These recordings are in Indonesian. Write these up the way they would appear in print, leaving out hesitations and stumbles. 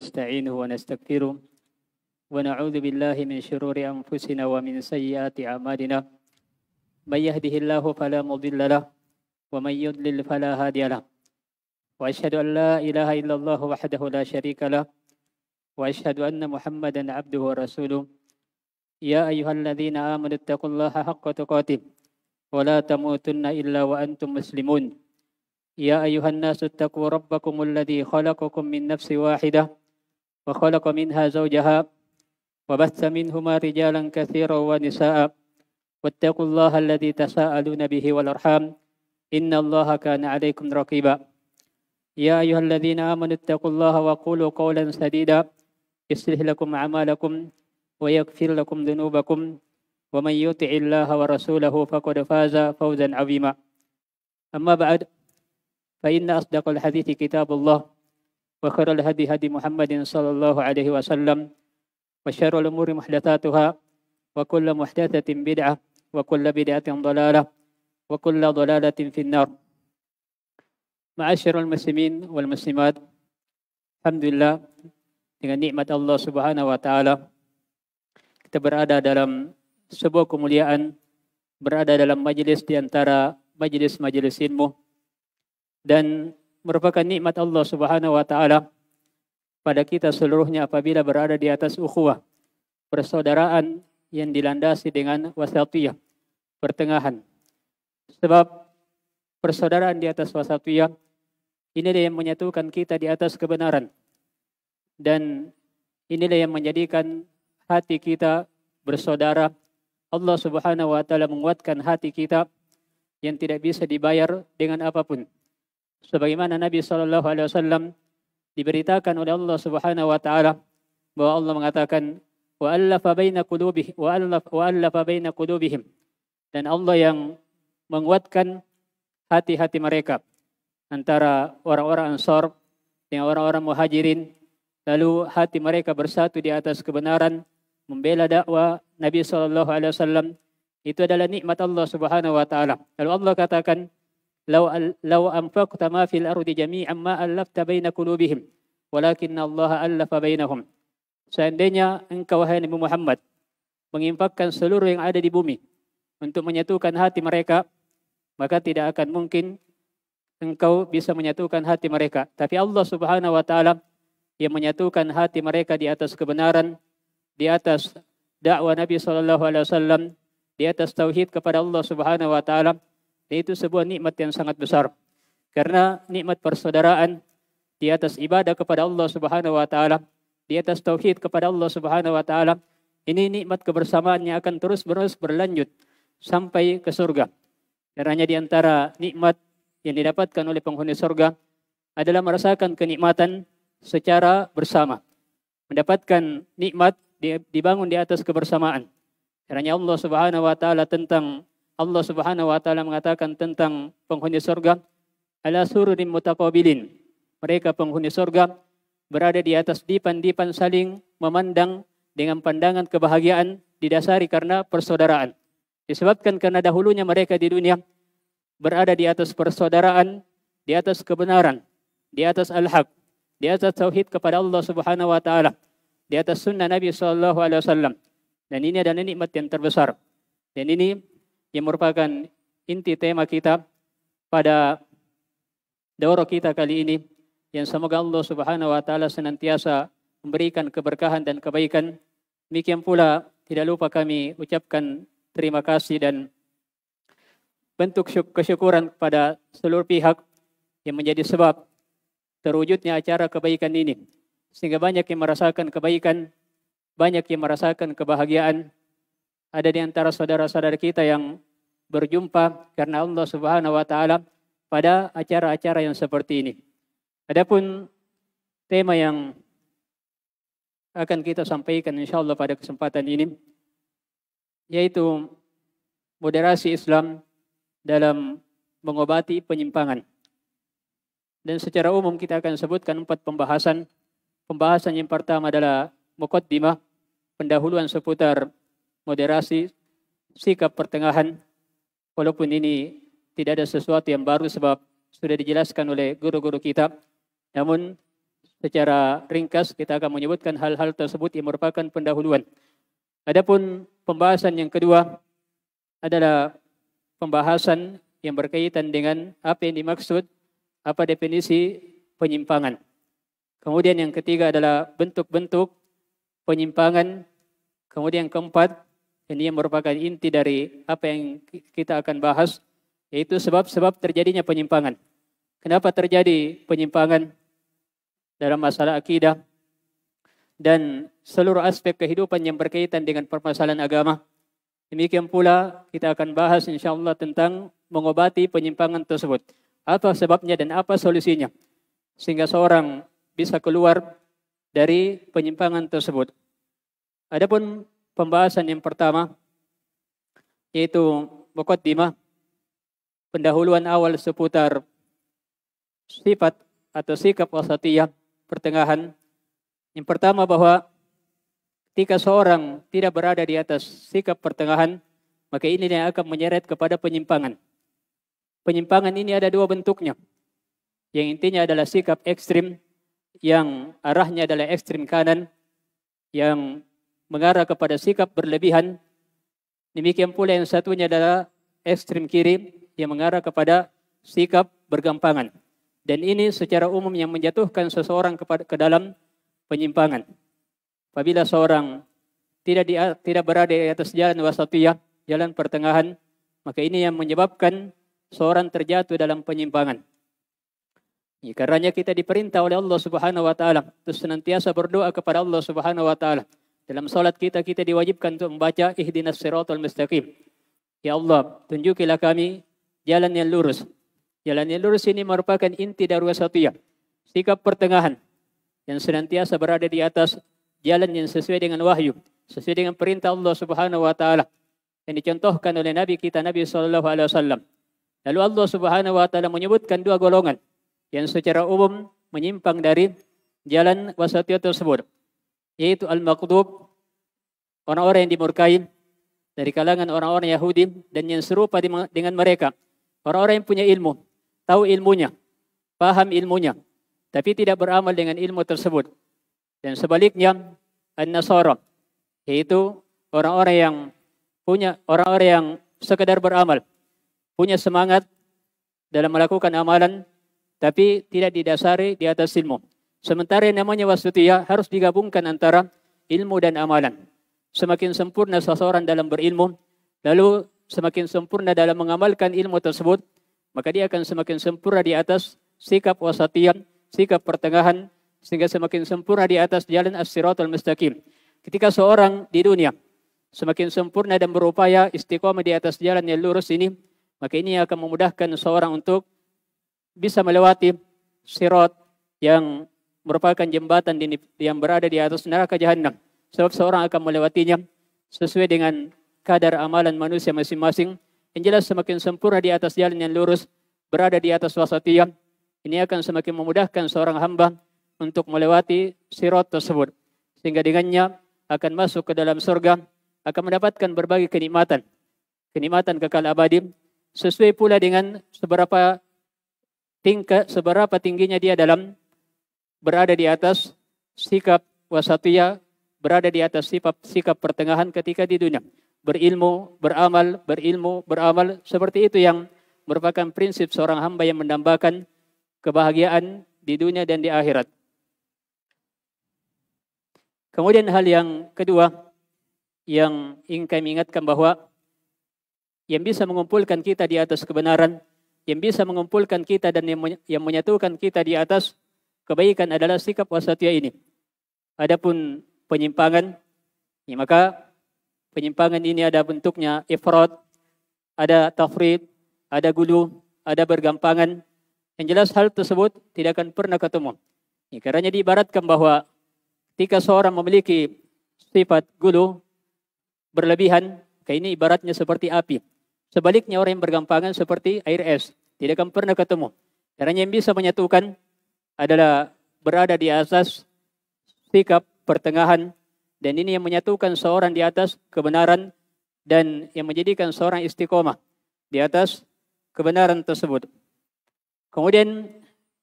نستعينه ونستغفره ونعوذ بالله من شرور أنفسنا ومن سيئات أعمالنا من يهده الله فلا مضل له ومن يضلل فلا هادي له وأشهد أن لا إله إلا الله وحده لا شريك له وأشهد أن محمدا عبده ورسوله يا أيها الذين آمنوا اتقوا الله حق تقاته ولا تموتن إلا وأنتم مسلمون يا أيها الناس اتقوا ربكم الذي خلقكم من نفس واحدة وخلق منها زوجها وبث منهما رجالا كثيرا ونساء واتقوا الله الذي تساءلون به والأرحام إن الله كان عليكم رقيبا يا أيها الذين آمنوا اتقوا الله وقولوا قولا سديدا يصلح لكم أعمالكم ويغفر لكم ذنوبكم ومن يطع الله ورسوله فقد فاز فوزا عظيما أما بعد فإن أصدق الحديث كتاب الله وخير الهدي هدي محمد صلى الله عليه وسلم وشر الأمور محدثاتها وكل محدثة بدعة وكل بدعة ضلالة وكل ضلالة في النار. Ma'asyiral muslimin wal muslimat, alhamdulillah dengan nikmat Allah Subhanahu wa taala kita berada dalam sebuah kemuliaan, berada dalam majelis di antara majelis-majelis ilmu, dan merupakan nikmat Allah Subhanahu wa taala pada kita seluruhnya apabila berada di atas ukhuwah, persaudaraan yang dilandasi dengan wasatiyah, pertengahan. Sebab persaudaraan di atas wasatiyah inilah yang menyatukan kita di atas kebenaran, dan inilah yang menjadikan hati kita bersaudara. Allah Subhanahu wa taala menguatkan hati kita yang tidak bisa dibayar dengan apapun. Sebagaimana Nabi sallallahu alaihi wasallam diberitakan oleh Allah Subhanahu wa taala bahwa Allah mengatakan wa'allafa baina qulubihim, dan Allah yang menguatkan hati-hati mereka antara orang-orang Ansar dengan orang-orang Muhajirin, lalu hati mereka bersatu di atas kebenaran membela dakwah Nabi sallallahu alaihi wasallam. Itu adalah nikmat Allah Subhanahu wa taala. Lalu Allah katakan Lau anfaqta ma fil ardi jami'an ma allafta baina qulubihim walakinna Allah allafa bainahum. Seandainya engkau wahai Nabi Muhammad menginfakkan seluruh yang ada di bumi untuk menyatukan hati mereka, maka tidak akan mungkin engkau bisa menyatukan hati mereka. Tapi Allah Subhanahu wa taala yang menyatukan hati mereka di atas kebenaran, di atas dakwah Nabi sallallahu alaihi wasallam, di atas tauhid kepada Allah Subhanahu wa taala. Dan itu sebuah nikmat yang sangat besar. Karena nikmat persaudaraan di atas ibadah kepada Allah Subhanahu wa taala, di atas tauhid kepada Allah Subhanahu wa taala, ini nikmat kebersamaan yang akan terus-menerus berlanjut sampai ke surga. Karena di antara nikmat yang didapatkan oleh penghuni surga adalah merasakan kenikmatan secara bersama. Mendapatkan nikmat dibangun di atas kebersamaan. Karena Allah Subhanahu wa taala Allah Subhanahu wa taala mengatakan tentang penghuni surga, ala sururin mutaqabilin. Mereka penghuni surga berada di atas dipan-dipan saling memandang dengan pandangan kebahagiaan didasari karena persaudaraan. Disebabkan karena dahulunya mereka di dunia berada di atas persaudaraan, di atas kebenaran, di atas al-haq, di atas tauhid kepada Allah Subhanahu wa taala, di atas sunnah Nabi sallallahu alaihi wasallam. Dan ini adalah nikmat yang terbesar. Dan ini yang merupakan inti tema kita pada daurah kita kali ini, yang semoga Allah Subhanahu wa taala senantiasa memberikan keberkahan dan kebaikan. Demikian pula tidak lupa kami ucapkan terima kasih dan bentuk kesyukuran kepada seluruh pihak yang menjadi sebab terwujudnya acara kebaikan ini, sehingga banyak yang merasakan kebaikan, banyak yang merasakan kebahagiaan. Ada di antara saudara-saudara kita yang berjumpa karena Allah Subhanahu wa taala pada acara-acara yang seperti ini. Adapun tema yang akan kita sampaikan insyaallah pada kesempatan ini yaitu moderasi Islam dalam mengobati penyimpangan. Dan secara umum kita akan sebutkan 4 pembahasan. Pembahasan yang pertama adalah muqaddimah, pendahuluan seputar moderasi, sikap pertengahan. Walaupun ini tidak ada sesuatu yang baru sebab sudah dijelaskan oleh guru-guru kita. Namun secara ringkas kita akan menyebutkan hal-hal tersebut yang merupakan pendahuluan. Adapun pembahasan yang kedua adalah pembahasan yang berkaitan dengan apa yang dimaksud, apa definisi penyimpangan. Kemudian yang ketiga adalah bentuk-bentuk penyimpangan. Kemudian keempat, ini yang merupakan inti dari apa yang kita akan bahas, yaitu sebab-sebab terjadinya penyimpangan. Kenapa terjadi penyimpangan dalam masalah akidah dan seluruh aspek kehidupan yang berkaitan dengan permasalahan agama. Demikian pula kita akan bahas insyaallah tentang mengobati penyimpangan tersebut. Apa sebabnya dan apa solusinya, sehingga seorang bisa keluar dari penyimpangan tersebut. Adapun pembahasan yang pertama, yaitu muqaddimah, pendahuluan awal seputar sifat atau sikap wasatiyah, pertengahan. Yang pertama bahwa ketika seorang tidak berada di atas sikap pertengahan, maka ini yang akan menyeret kepada penyimpangan. Penyimpangan ini ada dua bentuknya. Yang intinya adalah sikap ekstrim, yang arahnya adalah ekstrim kanan, yang mengarah kepada sikap berlebihan. Demikian pula yang satunya adalah ekstrim kiri, yang mengarah kepada sikap bergampangan. Dan ini secara umum yang menjatuhkan seseorang ke dalam penyimpangan. Apabila seorang tidak berada di atas jalan wasatiyah, jalan pertengahan, maka ini yang menyebabkan seorang terjatuh dalam penyimpangan. Karenanya kita diperintah oleh Allah Subhanahu wa taala untuk senantiasa berdoa kepada Allah Subhanahu wa taala. Dalam salat kita diwajibkan untuk membaca ihdinas siratal mustaqim. Ya Allah, tunjukilah kami jalan yang lurus. Jalan yang lurus ini merupakan inti dari wasatiyah, sikap pertengahan yang senantiasa berada di atas jalan yang sesuai dengan wahyu, sesuai dengan perintah Allah Subhanahu wa taala yang dicontohkan oleh Nabi kita Nabi sallallahu alaihi wasallam. Lalu Allah Subhanahu wa taala menyebutkan dua golongan yang secara umum menyimpang dari jalan wasatiyah tersebut, yaitu al-maqdub, orang-orang yang dimurkai dari kalangan orang-orang Yahudi, dan yang serupa dengan mereka, orang-orang yang punya ilmu, tahu ilmunya, paham ilmunya, tapi tidak beramal dengan ilmu tersebut. Dan sebaliknya, an-nasara, yaitu orang-orang yang sekedar beramal, punya semangat dalam melakukan amalan, tapi tidak didasari di atas ilmu. Sementara yang namanya wasatiyah harus digabungkan antara ilmu dan amalan. Semakin sempurna seseorang dalam berilmu, lalu semakin sempurna dalam mengamalkan ilmu tersebut, maka dia akan semakin sempurna di atas sikap wasatiyah, sikap pertengahan, sehingga semakin sempurna di atas jalan as-siratal mustaqim. Ketika seorang di dunia semakin sempurna dan berupaya istiqomah di atas jalan yang lurus ini, maka ini akan memudahkan seorang untuk bisa melewati sirat yang merupakan jembatan yang berada di atas neraka jahanam. Sebab seorang akan melewatinya sesuai dengan kadar amalan manusia masing-masing. Yang jelas semakin sempurna di atas jalan yang lurus, berada di atas wasatiyah, ini akan semakin memudahkan seorang hamba untuk melewati sirat tersebut. Sehingga dengannya akan masuk ke dalam surga, akan mendapatkan berbagai kenikmatan. Kenikmatan kekal abadi, sesuai pula dengan seberapa tingginya dia dalam berada di atas sikap wasatiyah, berada di atas sikap pertengahan ketika di dunia. Berilmu, beramal, seperti itu yang merupakan prinsip seorang hamba yang mendambakan kebahagiaan di dunia dan di akhirat. Kemudian hal yang kedua yang ingin kami ingatkan bahwa yang bisa mengumpulkan kita di atas kebenaran, yang bisa mengumpulkan kita dan yang menyatukan kita di atas kebaikan adalah sikap wasatiyah ini. Adapun penyimpangan, ya maka penyimpangan ini ada bentuknya ifrat, ada tafrid, ada gulu, ada bergampangan. Yang jelas hal tersebut tidak akan pernah ketemu. Ya, karena diibaratkan bahwa ketika seorang memiliki sifat gulu berlebihan, kayak ini ibaratnya seperti api. Sebaliknya orang yang bergampangan seperti air es, tidak akan pernah ketemu. Karena yang bisa menyatukan adalah berada di atas sikap pertengahan, dan ini yang menyatukan seorang di atas kebenaran dan yang menjadikan seorang istiqomah di atas kebenaran tersebut. Kemudian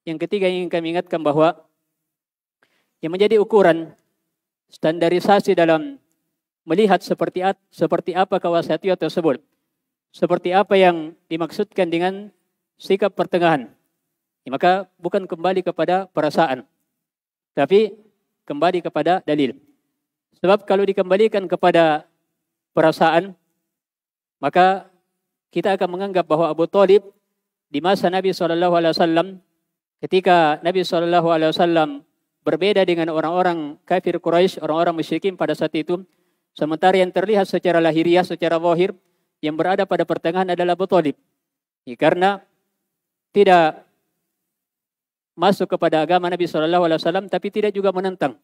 yang ketiga yang kami ingatkan bahwa yang menjadi ukuran standarisasi dalam melihat seperti apa kawasatiyah tersebut. Seperti apa yang dimaksudkan dengan sikap pertengahan. Maka bukan kembali kepada perasaan, tapi kembali kepada dalil. Sebab kalau dikembalikan kepada perasaan, maka kita akan menganggap bahwa Abu Thalib di masa Nabi SAW, ketika Nabi SAW berbeda dengan orang-orang kafir Quraisy, orang-orang musyrikin pada saat itu, sementara yang terlihat secara lahiriah, secara zahir, yang berada pada pertengahan adalah Abu Thalib. Karena tidak masuk kepada agama Nabi SAW, tapi tidak juga menentang.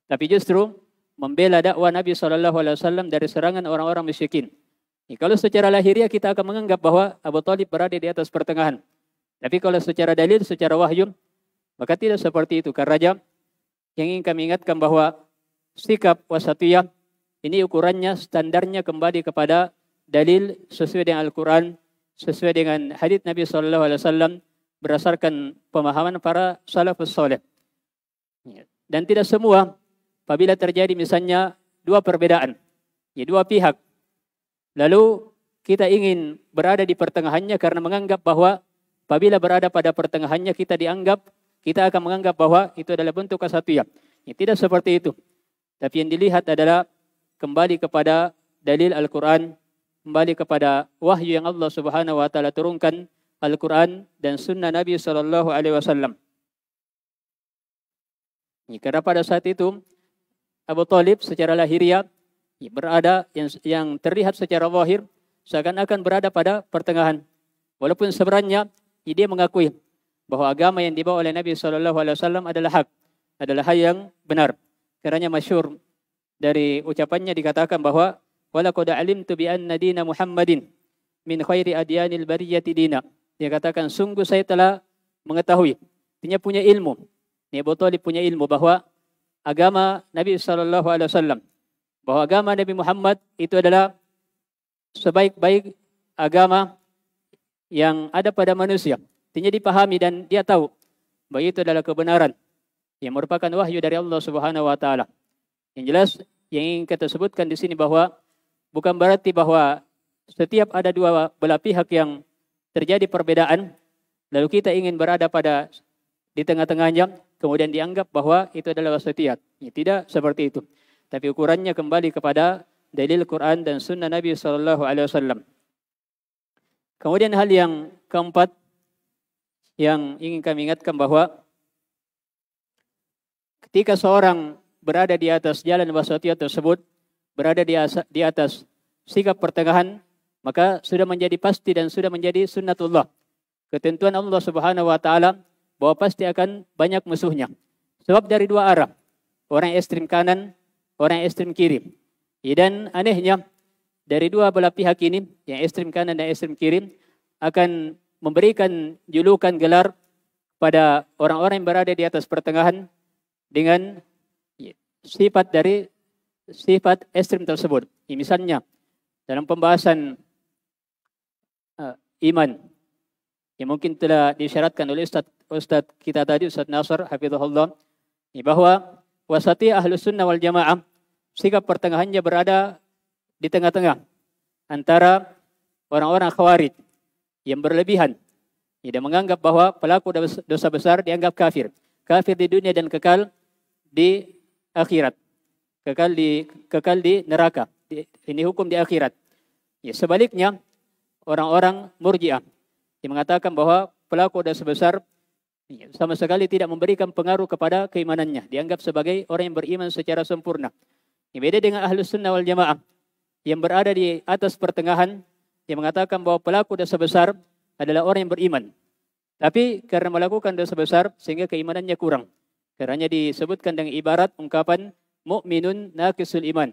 Tapi justru membela dakwah Nabi SAW dari serangan orang-orang musyrikin. Kalau secara lahiriah kita akan menganggap bahwa Abu Thalib berada di atas pertengahan. Tapi kalau secara dalil, secara wahyu, maka tidak seperti itu. Karena yang ingin kami ingatkan bahwa sikap wasatiyah ini ukurannya, standarnya kembali kepada dalil sesuai dengan Al-Quran, sesuai dengan hadits Nabi SAW, berdasarkan pemahaman para salafus saleh. Dan tidak semua, apabila terjadi misalnya dua perbedaan, dua pihak, lalu kita ingin berada di pertengahannya karena menganggap bahwa apabila berada pada pertengahannya kita akan menganggap bahwa itu adalah bentuk kesatuan. Tidak seperti itu. Tapi yang dilihat adalah kembali kepada dalil Al-Quran, kembali kepada wahyu yang Allah Subhanahu wa taala turunkan, Al-Quran dan sunnah Nabi SAW. Karena pada saat itu Abu Thalib secara lahiriah berada yang terlihat secara zahir seakan-akan berada pada pertengahan. Walaupun sebenarnya dia mengakui bahwa agama yang dibawa oleh Nabi SAW adalah hak, adalah hal yang benar. Karena masyhur dari ucapannya dikatakan bahwa walaqad alimtu bi anna dina Muhammadin min khairi adyanil bariyati dina. Dia katakan sungguh saya telah mengetahui, artinya punya ilmu. Abu Thalib punya ilmu bahwa agama Nabi SAW, bahwa agama Nabi Muhammad itu adalah sebaik-baik agama yang ada pada manusia. Artinya dipahami dan dia tahu bahwa itu adalah kebenaran yang merupakan wahyu dari Allah Subhanahu wa taala. Yang jelas yang ingin kita sebutkan di sini bahwa bukan berarti bahwa setiap ada dua belah pihak yang terjadi perbedaan, lalu kita ingin berada di tengah-tengahnya, kemudian dianggap bahwa itu adalah wasatiyat. Tidak seperti itu. Tapi ukurannya kembali kepada dalil Quran dan sunnah Nabi SAW. Kemudian hal yang keempat yang ingin kami ingatkan bahwa ketika seorang berada di atas jalan wasatiyat tersebut, berada di atas sikap pertengahan, maka sudah menjadi pasti dan sudah menjadi sunnatullah. Ketentuan Allah Subhanahu wa taala bahwa pasti akan banyak musuhnya. Sebab dari dua arah. Orang ekstrem kanan, orang ekstrem kiri. Dan anehnya dari dua belah pihak ini, yang ekstrem kanan dan ekstrem kiri, akan memberikan julukan gelar pada orang-orang yang berada di atas pertengahan dengan sifat ekstrem tersebut. Misalnya dalam pembahasan iman yang mungkin telah disyaratkan oleh Ustaz kita tadi, Ustaz Nasr hafizahullah, bahwa wasati ahlus sunnah wal jamaah, sikap pertengahannya berada di tengah-tengah antara orang-orang khawarij yang berlebihan, dan menganggap bahwa pelaku dosa besar dianggap kafir di dunia dan kekal di akhirat, kekal di neraka. Ini hukum di akhirat. Sebaliknya orang-orang Murji'ah yang mengatakan bahwa pelaku dosa besar sama sekali tidak memberikan pengaruh kepada keimanannya, dianggap sebagai orang yang beriman secara sempurna. Beda dengan Ahlus Sunnah wal Jamaah yang berada di atas pertengahan, yang mengatakan bahwa pelaku dosa besar adalah orang yang beriman, tapi karena melakukan dosa besar sehingga keimanannya kurang. Karena disebutkan dengan ibarat ungkapan mukminun naqisul iman.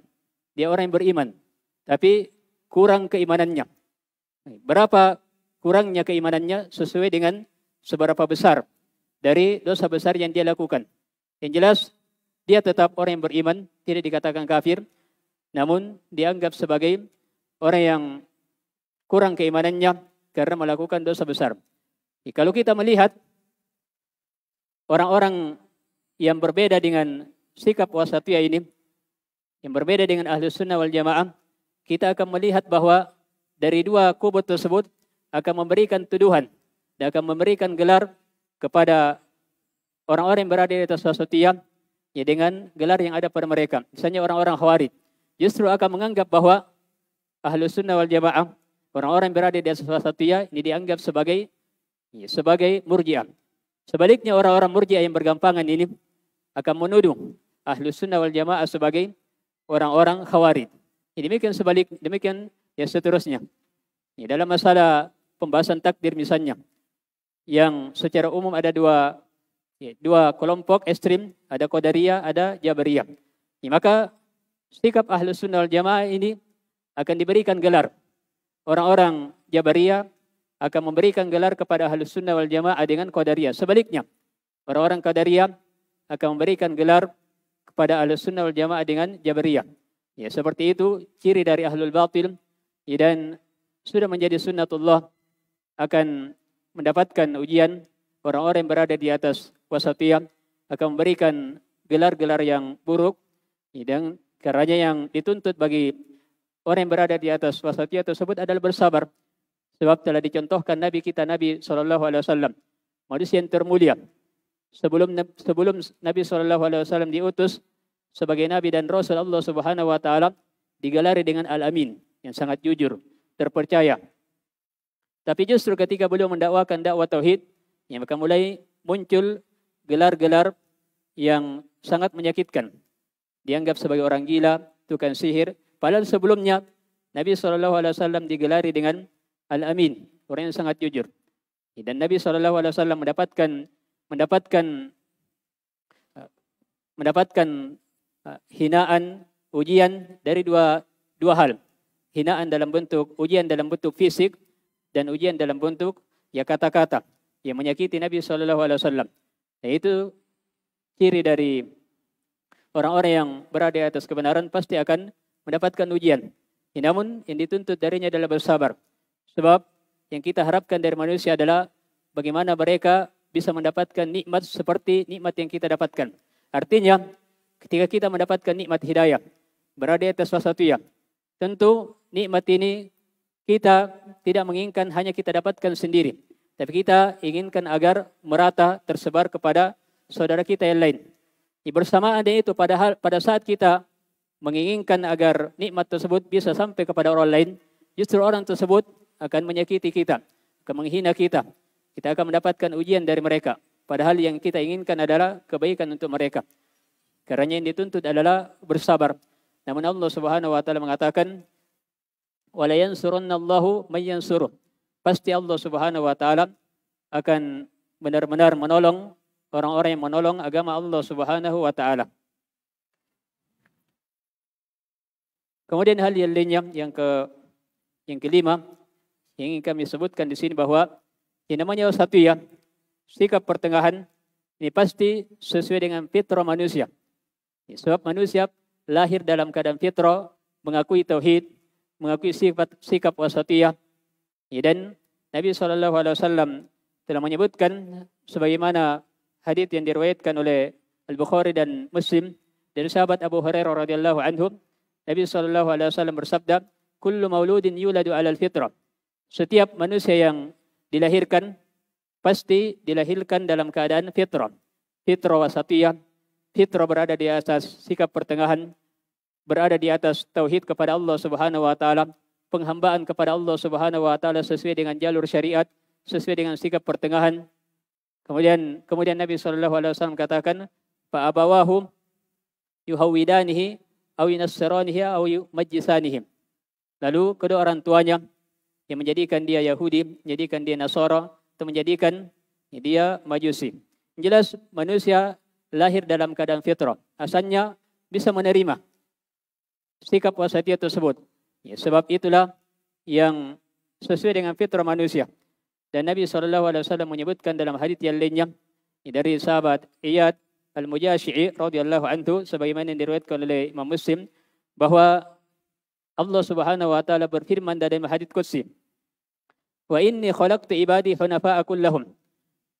Dia orang yang beriman, tapi kurang keimanannya. Berapa kurangnya keimanannya sesuai dengan seberapa besar dari dosa besar yang dia lakukan. Yang jelas dia tetap orang yang beriman, tidak dikatakan kafir, namun dianggap sebagai orang yang kurang keimanannya karena melakukan dosa besar. Kalau kita melihat orang-orang yang berbeda dengan sikap wasatiyah ini, yang berbeda dengan Ahlus Sunnah wal Jamaah, kita akan melihat bahwa dari dua kubu tersebut akan memberikan tuduhan dan akan memberikan gelar kepada orang-orang yang berada di atas wasatiyah ya dengan gelar yang ada pada mereka. Misalnya orang-orang Khawarij justru akan menganggap bahwa Ahlus Sunnah wal Jamaah, orang-orang yang berada di atas wasatiyah ini dianggap sebagai murji'ah. Sebaliknya orang-orang murji'ah yang bergampangan ini akan menuduh Ahlus Sunnah wal Jamaah sebagai orang-orang Khawarij. Demikian ya seterusnya. Ya, dalam masalah pembahasan takdir misalnya, yang secara umum ada dua kelompok ekstrim, ada Qadariyah, ada Jabariyah. Ya, maka sikap Ahlus Sunnah wal Jamaah ini akan diberikan gelar. Orang-orang Jabariyah akan memberikan gelar kepada Ahlus Sunnah wal Jamaah dengan Qadariyah. Sebaliknya, orang-orang Qadariyah akan memberikan gelar kepada Ahlus Sunnah wal Jamaah dengan Jabariyah. Ya, seperti itu ciri dari Ahlul Batil, ya, dan sudah menjadi sunnatullah akan mendapatkan ujian. Orang-orang yang berada di atas wasatiyah akan memberikan gelar-gelar yang buruk, ya, dan karenanya yang dituntut bagi orang yang berada di atas wasatiyah tersebut adalah bersabar. Sebab telah dicontohkan Nabi kita, Nabi SAW, manusia yang termulia. Sebelum Nabi SAW diutus sebagai Nabi dan Rasul Allah Subhanahu Wa Taala, digelari dengan Al-Amin, yang sangat jujur, terpercaya. Tapi justru ketika beliau mendakwakan dakwah tauhid, ya, maka mulai muncul gelar-gelar yang sangat menyakitkan. Dianggap sebagai orang gila, tukang sihir. Padahal sebelumnya Nabi SAW digelari dengan Al-Amin, orang yang sangat jujur. Dan Nabi SAW mendapatkan hinaan, ujian dari dua hal. Hinaan dalam bentuk ujian dalam bentuk fisik dan ujian dalam bentuk ya kata-kata yang menyakiti Nabi SAW. Dan itu ciri dari orang-orang yang berada di atas kebenaran pasti akan mendapatkan ujian. Namun yang dituntut darinya adalah bersabar. Sebab yang kita harapkan dari manusia adalah bagaimana mereka bisa mendapatkan nikmat seperti nikmat yang kita dapatkan. Artinya ketika kita mendapatkan nikmat hidayah, berada di atas wasatiyah, tentu nikmat ini kita tidak menginginkan hanya kita dapatkan sendiri, tapi kita inginkan agar merata tersebar kepada saudara kita yang lain. Bersamaan dengan itu, pada saat kita menginginkan agar nikmat tersebut bisa sampai kepada orang lain, justru orang tersebut akan menyakiti kita, akan menghina kita. Kita akan mendapatkan ujian dari mereka. Padahal yang kita inginkan adalah kebaikan untuk mereka. Karena yang dituntut adalah bersabar. Namun Allah Subhanahu Wa Taala mengatakan, "Wala yansurunallahu may yansuruh." Pasti Allah Subhanahu Wa Taala akan benar-benar menolong orang-orang yang menolong agama Allah Subhanahu Wa Taala. Kemudian hal yang lainnya yang kelima yang ingin kami sebutkan di sini bahwa yang namanya wasatiyah, sikap pertengahan ini pasti sesuai dengan fitrah manusia. Sebab manusia lahir dalam keadaan fitrah, mengakui tauhid, mengakui sikap wasatiyah. Dan Nabi SAW telah menyebutkan sebagaimana hadits yang diriwayatkan oleh Al-Bukhari dan Muslim dari sahabat Abu Hurairah radhiyallahu anhu. Nabi SAW bersabda, "Kullu mauludin yuladu 'alal fitrah." Setiap manusia yang dilahirkan pasti dilahirkan dalam keadaan fitrah. Fitrah wasatiyah, fitrah berada di atas sikap pertengahan, berada di atas tauhid kepada Allah Subhanahu Wa Taala, penghambaan kepada Allah Subhanahu Wa Taala sesuai dengan jalur syariat, sesuai dengan sikap pertengahan. Kemudian Nabi SAW katakan, "Fa abawahu yuhawidanihi aw yunassiranihi aw yumajjisanihi." Lalu kedua orang tuanya yang menjadikan dia Yahudi, menjadikan dia Nasara, atau menjadikan dia Majusi. Jelas manusia lahir dalam keadaan fitrah. Asalnya bisa menerima sikap wasatiyah tersebut. Sebab itulah yang sesuai dengan fitrah manusia. Dan Nabi SAW menyebutkan dalam hadits yang lainnya dari sahabat Iyad Al-Mujashi'i radhiyallahu anhu, sebagaimana yang diriwayatkan oleh Imam Muslim, bahwa Allah Subhanahu Wa Taala berfirman dalam hadits qudsi, "Wa inni khalaqtu ibadi hunafa'a kullahum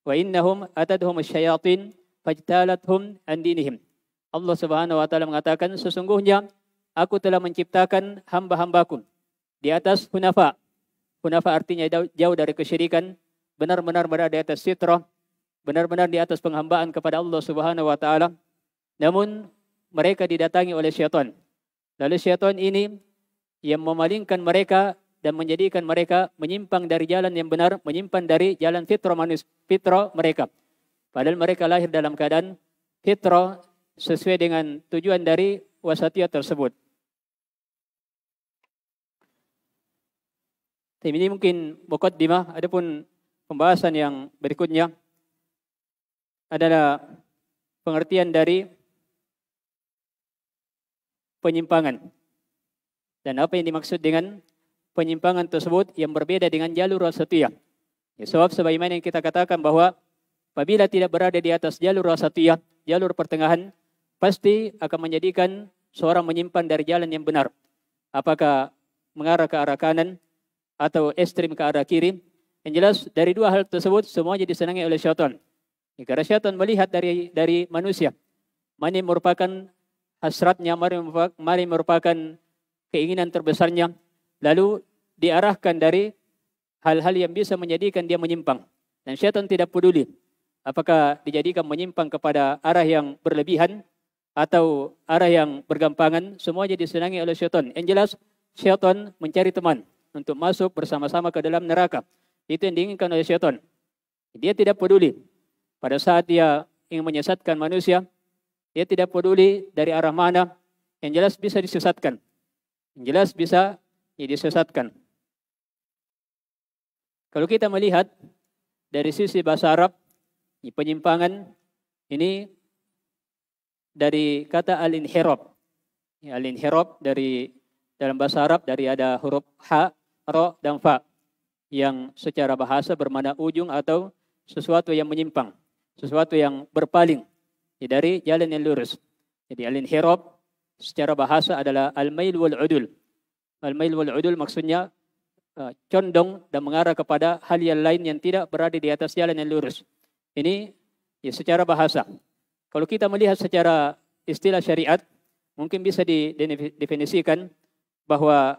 wa innahum atadhum asyayatin fajtalathum an dinihim. Allah Subhanahu wa taala mengatakan, sesungguhnya aku telah menciptakan hamba-hambaku di atas hunafa. Hunafa artinya jauh dari kesyirikan, benar-benar berada di atas fitrah, benar-benar di atas penghambaan kepada Allah Subhanahu wa taala. Namun mereka didatangi oleh syaitan. Lalu syaitan ini yang memalingkan mereka dan menjadikan mereka menyimpang dari jalan yang benar, menyimpang dari jalan fitrah mereka. Padahal mereka lahir dalam keadaan fitrah sesuai dengan tujuan dari wasatiyah tersebut. Ini mungkin muqaddimah. Adapun pembahasan yang berikutnya adalah pengertian dari penyimpangan. Dan apa yang dimaksud dengan penyimpangan tersebut yang berbeda dengan jalur wasatiyah. Ya, sebab sebagaimana yang kita katakan bahwa apabila tidak berada di atas jalur wasatiyah, jalur pertengahan, pasti akan menjadikan seorang menyimpang dari jalan yang benar. Apakah mengarah ke arah kanan atau ekstrim ke arah kiri. Yang jelas dari dua hal tersebut semuanya disenangi oleh syaitan. Ya, karena syaitan melihat dari manusia mana yang merupakan hasratnya, mana yang merupakan keinginan terbesarnya, lalu diarahkan dari hal-hal yang bisa menjadikan dia menyimpang. Dan syaitan tidak peduli apakah dijadikan menyimpang kepada arah yang berlebihan atau arah yang bergampangan, semuanya disenangi oleh syaitan. Yang jelas syaitan mencari teman untuk masuk bersama-sama ke dalam neraka. Itu yang diinginkan oleh syaitan. Dia tidak peduli pada saat dia ingin menyesatkan manusia, dia tidak peduli dari arah mana, yang jelas bisa disesatkan. Yang jelas bisa disesatkan. Kalau kita melihat dari sisi bahasa Arab, penyimpangan ini dari kata al-inhirab. Al-inhirab dari dalam bahasa Arab dari ada huruf ha, ro, dan fa yang secara bahasa bermakna ujung atau sesuatu yang menyimpang, sesuatu yang berpaling dari jalan yang lurus. Jadi al-inhirab secara bahasa adalah al-mail wal udul. Al-mail wal udul maksudnya condong dan mengarah kepada hal yang lain yang tidak berada di atas jalan yang lurus. Ini ya secara bahasa. Kalau kita melihat secara istilah syariat, mungkin bisa didefinisikan bahwa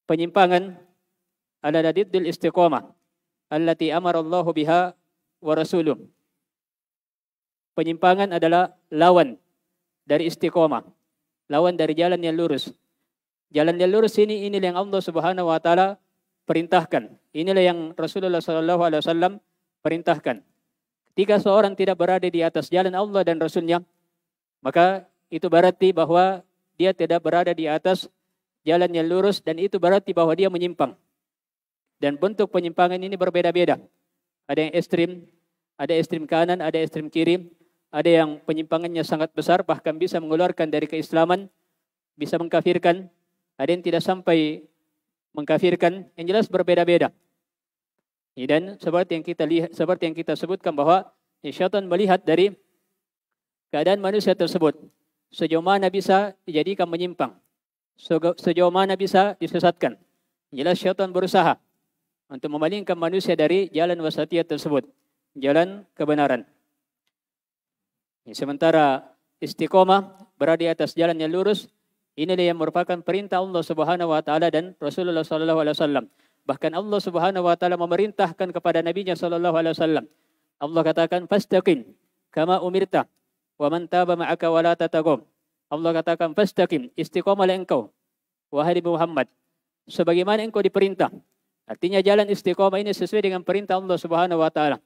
penyimpangan adalah diddul istiqamah allati amara Allahu biha wa rasuluh. Penyimpangan adalah lawan dari istiqamah, lawan dari jalan yang lurus. Jalan yang lurus inilah yang Allah Subhanahu wa taala perintahkan. Inilah yang Rasulullah sallallahu alaihi wasallam perintahkan. Ketika seorang tidak berada di atas jalan Allah dan Rasulnya, maka itu berarti bahwa dia tidak berada di atas jalan yang lurus, dan itu berarti bahwa dia menyimpang. Dan bentuk penyimpangan ini berbeda-beda. Ada yang ekstrim kanan, ada ekstrim kiri, ada yang penyimpangannya sangat besar, bahkan bisa mengeluarkan dari keislaman, bisa mengkafirkan, ada yang tidak sampai mengkafirkan, yang jelas berbeda-beda. Dan seperti yang kita sebutkan bahwa syaitan melihat dari keadaan manusia tersebut, sejauh mana bisa dijadikan menyimpang, sejauh mana bisa disesatkan. Jelas syaitan berusaha untuk memalingkan manusia dari jalan wasatiyah tersebut, jalan kebenaran. Sementara istiqomah berada di atas jalan yang lurus, inilah yang merupakan perintah Allah Subhanahu wa taala dan Rasulullah sallallahu alaihi wasallam. Bahkan Allah Subhanahu wa taala memerintahkan kepada nabinya sallallahu alaihi wasallam. Allah katakan fastaqim kama umirta wa man taba ma'aka wa la tatagum. Allah katakan fastaqim, istiqamalah engkau wahai Muhammad sebagaimana engkau diperintah. Artinya jalan istiqamah ini sesuai dengan perintah Allah Subhanahu wa taala.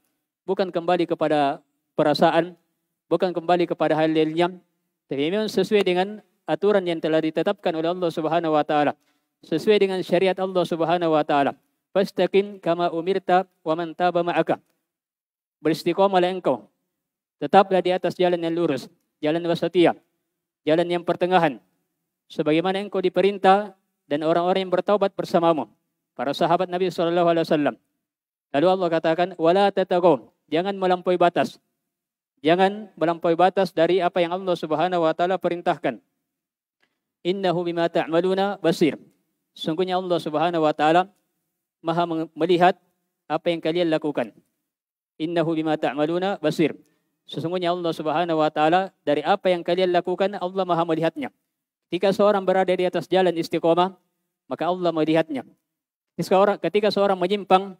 Bukan kembali kepada perasaan, bukan kembali kepada hal yang tapi memang sesuai dengan aturan yang telah ditetapkan oleh Allah Subhanahu wa taala, sesuai dengan syariat Allah Subhanahu wa taala. Fastaqim kama umirta wa man taba ma'aka. Beristiqamalah engkau, tetaplah di atas jalan yang lurus, jalan wasatiyah, jalan yang pertengahan, sebagaimana engkau diperintah dan orang-orang yang bertaubat bersamamu, para sahabat Nabi sallallahu alaihi wasallam. Lalu Allah katakan wala tatagaw, jangan melampaui batas. Jangan melampaui batas dari apa yang Allah Subhanahu wa taala perintahkan. Innahu bima ta'maluna basir. Sungguhnya Allah Subhanahu wa taala Maha melihat apa yang kalian lakukan. innahu bima ta'maluna basir. Sesungguhnya Allah Subhanahu wa taala dari apa yang kalian lakukan Allah Maha melihatnya. Ketika seorang berada di atas jalan istiqomah, maka Allah melihatnya. Ketika seorang menyimpang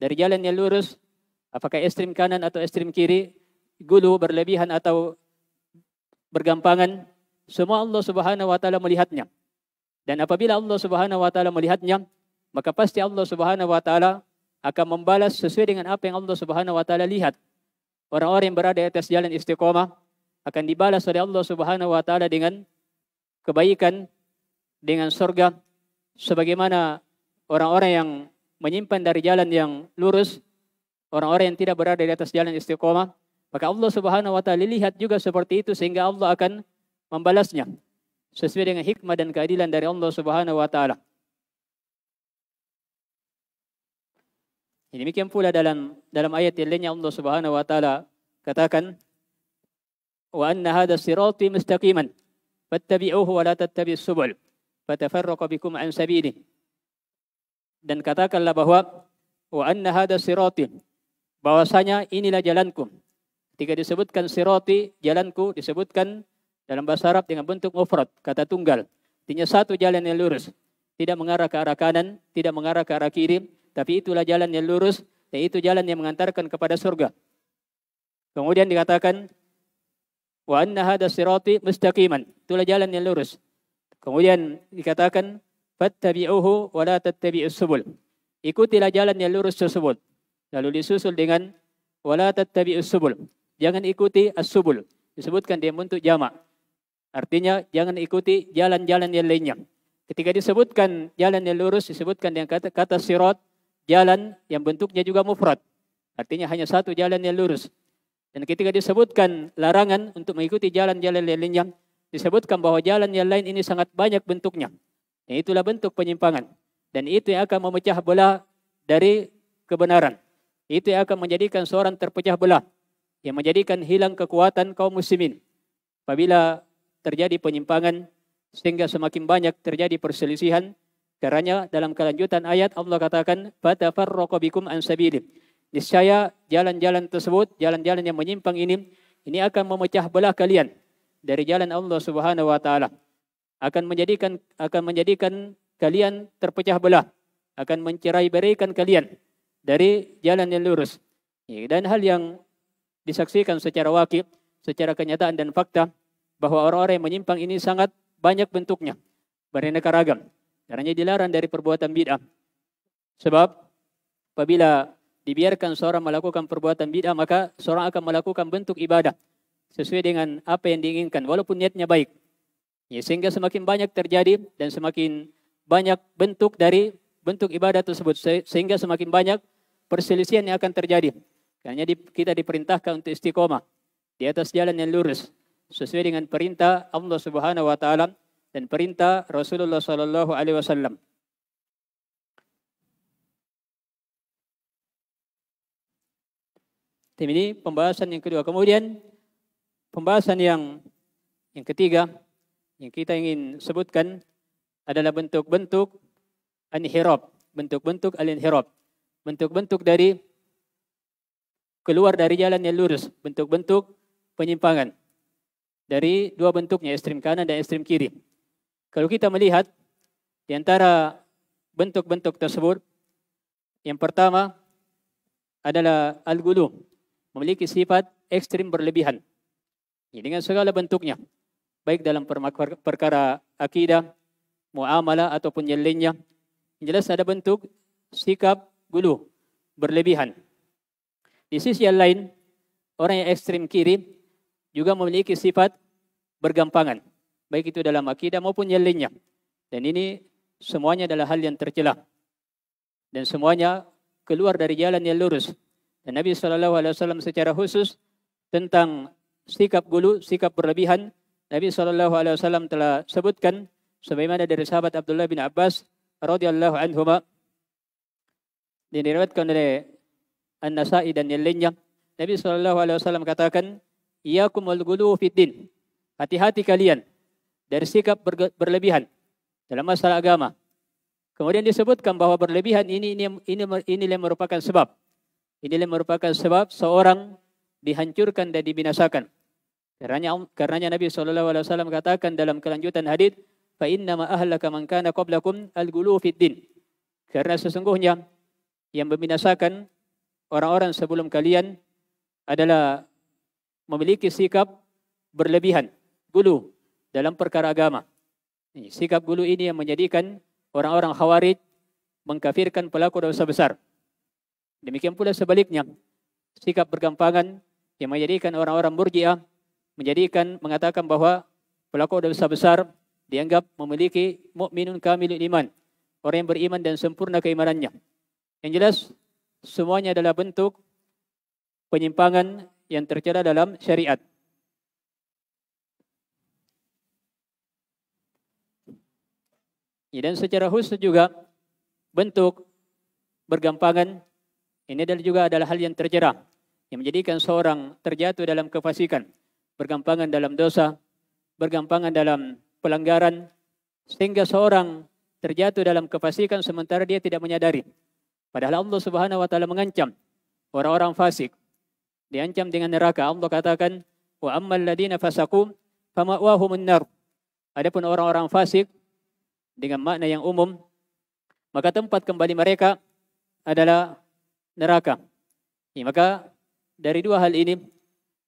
dari jalan yang lurus, apakah ekstrem kanan atau ekstrem kiri, gulu, berlebihan atau bergampangan, semua Allah Subhanahu wa taala melihatnya. Dan apabila Allah Subhanahu wa taala melihatnya, maka pasti Allah Subhanahu wa taala akan membalas sesuai dengan apa yang Allah Subhanahu wa taala lihat. Orang-orang yang berada di atas jalan istiqomah akan dibalas oleh Allah Subhanahu wa taala dengan kebaikan, dengan surga, sebagaimana orang-orang yang menyimpan dari jalan yang lurus, orang-orang yang tidak berada di atas jalan istiqomah, maka Allah Subhanahu wa taala lihat juga seperti itu sehingga Allah akan membalasnya sesuai dengan hikmah dan keadilan dari Allah Subhanahu wa taala. Demikian pula dalam ayat yang lainnya Allah Subhanahu wa taala katakan, wa anna hadha sirati mustaqiman fattabi'uhu wa la tattabi'us subul fatafarraqu bikum an sabili. Dan katakanlah bahwa wa anna hadha sirati, bahwasanya inilah jalanku. Ketika disebutkan sirati, jalanku, disebutkan dalam bahasa Arab dengan bentuk mufrad, kata tunggal. Artinya satu jalan yang lurus, tidak mengarah ke arah kanan, tidak mengarah ke arah kiri, tapi itulah jalan yang lurus, dan itu jalan yang mengantarkan kepada surga. Kemudian dikatakan, wa anna hadha sirati mustaqiman, itulah jalan yang lurus. Kemudian dikatakan, fattabi'uhu wa la tattabi'us subul, ikutilah jalan yang lurus tersebut. Lalu disusul dengan wa la tattabi'us subul, jangan ikuti as-subul, disebutkan dia bentuk jamak. Artinya jangan ikuti jalan-jalan yang lainnya. Ketika disebutkan jalan yang lurus, disebutkan dengan kata sirat, jalan yang bentuknya juga mufrad. Artinya hanya satu jalan yang lurus. Dan ketika disebutkan larangan untuk mengikuti jalan-jalan yang lainnya, disebutkan bahwa jalan yang lain ini sangat banyak bentuknya. Dan itulah bentuk penyimpangan. Dan itu yang akan memecah belah dari kebenaran. Itu yang akan menjadikan seorang terpecah belah, yang menjadikan hilang kekuatan kaum muslimin. Apabila terjadi penyimpangan, sehingga semakin banyak terjadi perselisihan, karena dalam kelanjutan ayat Allah katakan, fatafarraqu bikum an sabili. Niscaya jalan-jalan tersebut, jalan-jalan yang menyimpang ini akan memecah belah kalian dari jalan Allah Subhanahu wa taala. Akan menjadikan kalian terpecah belah, akan mencerai-beraikan kalian dari jalan yang lurus. Dan hal yang disaksikan secara wakil, secara kenyataan dan fakta, bahwa orang-orang yang menyimpang ini sangat banyak bentuknya, beraneka ragam. Karena dilarang dari perbuatan bid'ah. Sebab apabila dibiarkan seorang melakukan perbuatan bid'ah, maka seorang akan melakukan bentuk ibadah sesuai dengan apa yang diinginkan, walaupun niatnya baik. Sehingga semakin banyak terjadi dan semakin banyak bentuk dari bentuk ibadah tersebut, sehingga semakin banyak perselisihan yang akan terjadi. Karena kita diperintahkan untuk istiqomah di atas jalan yang lurus, sesuai dengan perintah Allah Subhanahu wa taala dan perintah Rasulullah sallallahu alaihi wasallam. Ini pembahasan yang kedua. Kemudian pembahasan yang ketiga yang kita ingin sebutkan adalah bentuk-bentuk al-inhiraf, bentuk-bentuk al-inhiraf, bentuk-bentuk dari keluar dari jalan yang lurus, bentuk-bentuk penyimpangan. Dari dua bentuknya, ekstrem kanan dan ekstrem kiri. Kalau kita melihat di antara bentuk-bentuk tersebut, yang pertama adalah al-ghulu, memiliki sifat ekstrem berlebihan. Dengan segala bentuknya, baik dalam perkara akidah, muamalah ataupun yang lainnya. Yang jelas ada bentuk sikap ghulu, berlebihan. Di sisi yang lain, orang yang ekstrem kiri juga memiliki sifat bergampangan, baik itu dalam akidah maupun yang lainnya. Dan ini semuanya adalah hal yang tercela. Dan semuanya keluar dari jalan yang lurus. Dan Nabi SAW secara khusus tentang sikap ghulu, sikap berlebihan, Nabi SAW telah sebutkan, sebagaimana dari sahabat Abdullah bin Abbas radhiyallahu anhuma, diriwayatkan oleh An-Nasa'i dan yang lainnya, Nabi SAW katakan, iyyakum wal ghulu fid din. Hati-hati kalian dari sikap berlebihan dalam masalah agama. Kemudian disebutkan bahwa berlebihan ini yang merupakan sebab. Inilah merupakan sebab seorang dihancurkan dan dibinasakan. Karenanya Nabi SAW katakan dalam kelanjutan hadis, fa inna ma ahlaka man kana qablakum al-ghulu fid din. Karena sesungguhnya yang membinasakan orang-orang sebelum kalian adalah memiliki sikap berlebihan, gulu dalam perkara agama. Sikap gulu ini yang menjadikan orang-orang Khawarij mengkafirkan pelaku dosa besar. Demikian pula sebaliknya, sikap bergampangan yang menjadikan orang-orang Murji'ah mengatakan bahwa pelaku dosa besar dianggap memiliki mukminun kamilul iman, orang yang beriman dan sempurna keimanannya. Yang jelas semuanya adalah bentuk penyimpangan yang tercela dalam syariat. Dan secara khusus juga bentuk bergampangan ini adalah hal yang tercela yang menjadikan seorang terjatuh dalam kefasikan, bergampangan dalam dosa, bergampangan dalam pelanggaran, sehingga seorang terjatuh dalam kefasikan sementara dia tidak menyadari. Padahal Allah Subhanahu wa taala mengancam orang-orang fasik, diancam dengan neraka. Allah katakan, wa ammal ladina fasaqu fama'wahumun nar. Adapun orang-orang fasik dengan makna yang umum, maka tempat kembali mereka adalah neraka. Maka dari dua hal ini,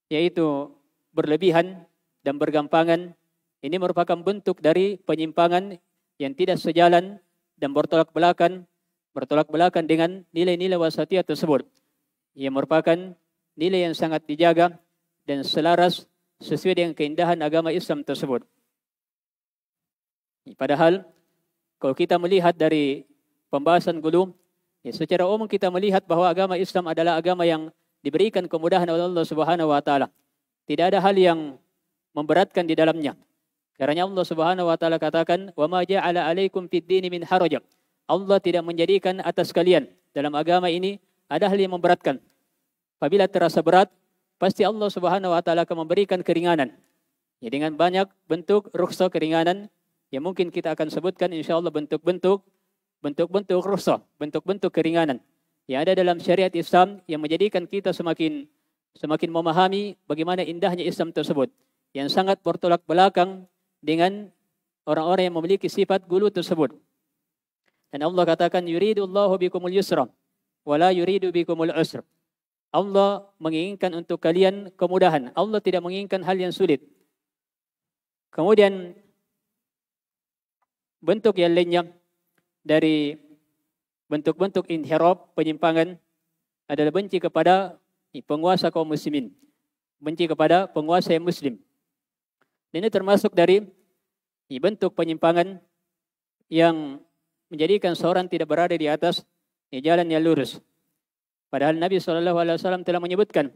yaitu berlebihan dan bergampangan, ini merupakan bentuk dari penyimpangan yang tidak sejalan dan bertolak belakang dengan nilai-nilai wasatiyah tersebut. Yang merupakan nilai yang sangat dijaga dan selaras sesuai dengan keindahan agama Islam tersebut. Padahal kalau kita melihat dari pembahasan gulu, secara umum kita melihat bahwa agama Islam adalah agama yang diberikan kemudahan oleh Allah Subhanahu wa taala. Tidak ada hal yang memberatkan di dalamnya. Karena Allah Subhanahu wa taala katakan, "Wa ma ja'ala 'alaikum fid dini min haraj." Allah tidak menjadikan atas kalian dalam agama ini ada hal yang memberatkan. Apabila terasa berat, pasti Allah Subhanahu wa taala akan memberikan keringanan. Ya, dengan banyak bentuk rukhsah keringanan yang mungkin kita akan sebutkan insyaallah bentuk-bentuk rukhsah, bentuk-bentuk keringanan yang ada dalam syariat Islam yang menjadikan kita semakin memahami bagaimana indahnya Islam tersebut yang sangat bertolak belakang dengan orang-orang yang memiliki sifat gulu tersebut. Dan Allah katakan yuridullahu bikumul yusra wa la yuridu bikumul usra. Allah menginginkan untuk kalian kemudahan. Allah tidak menginginkan hal yang sulit. Kemudian bentuk yang lainnya dari bentuk-bentuk inhiraf, penyimpangan adalah benci kepada penguasa kaum muslimin, benci kepada penguasa yang muslim. Dan ini termasuk dari bentuk penyimpangan yang menjadikan seorang tidak berada di atas jalan yang lurus. Padahal Nabi SAW telah menyebutkan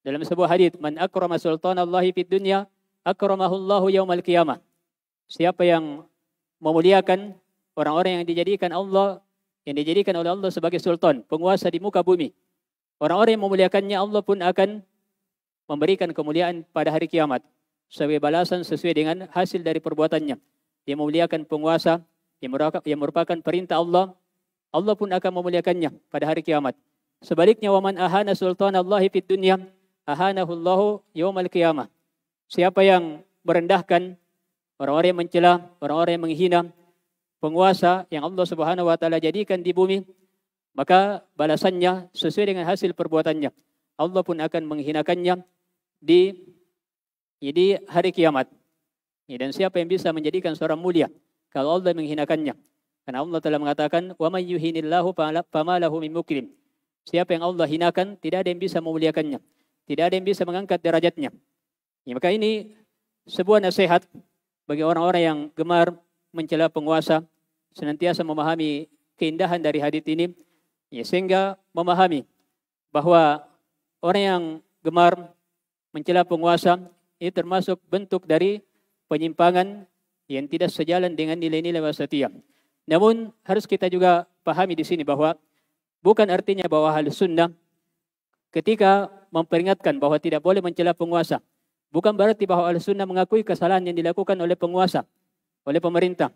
dalam sebuah hadis, "Man akrama sultanallahi fid dunya, akramahullahu yaumal qiyamah." Siapa yang memuliakan orang-orang yang dijadikan oleh Allah sebagai sultan, penguasa di muka bumi. Orang-orang yang memuliakannya, Allah pun akan memberikan kemuliaan pada hari kiamat sebagai balasan sesuai dengan hasil dari perbuatannya. Dia memuliakan penguasa yang merupakan perintah Allah, Allah pun akan memuliakannya pada hari kiamat. Sebaliknya, waman ahana sultanallahi fid dunya, ahanahullahu yaumal qiyamah. Siapa yang merendahkan orang-orang yang mencela, orang-orang yang menghina penguasa yang Allah Subhanahu wa taala jadikan di bumi, maka balasannya sesuai dengan hasil perbuatannya. Allah pun akan menghinakannya di hari kiamat. Dan siapa yang bisa menjadikan seorang mulia kalau Allah menghinakannya? Karena Allah telah mengatakan, "Wa may yuhinillahu fama lahu min mukrim." Siapa yang Allah hinakan, tidak ada yang bisa memuliakannya, tidak ada yang bisa mengangkat derajatnya. Maka ini sebuah nasihat bagi orang-orang yang gemar mencela penguasa, senantiasa memahami keindahan dari hadits ini, sehingga memahami bahwa orang yang gemar mencela penguasa ini termasuk bentuk dari penyimpangan yang tidak sejalan dengan nilai-nilai wasatiyah. Namun harus kita juga pahami di sini bahwa bukan artinya bahwa Ahlus Sunnah ketika memperingatkan bahwa tidak boleh mencela penguasa, bukan berarti bahwa Ahlus Sunnah mengakui kesalahan yang dilakukan oleh penguasa, oleh pemerintah.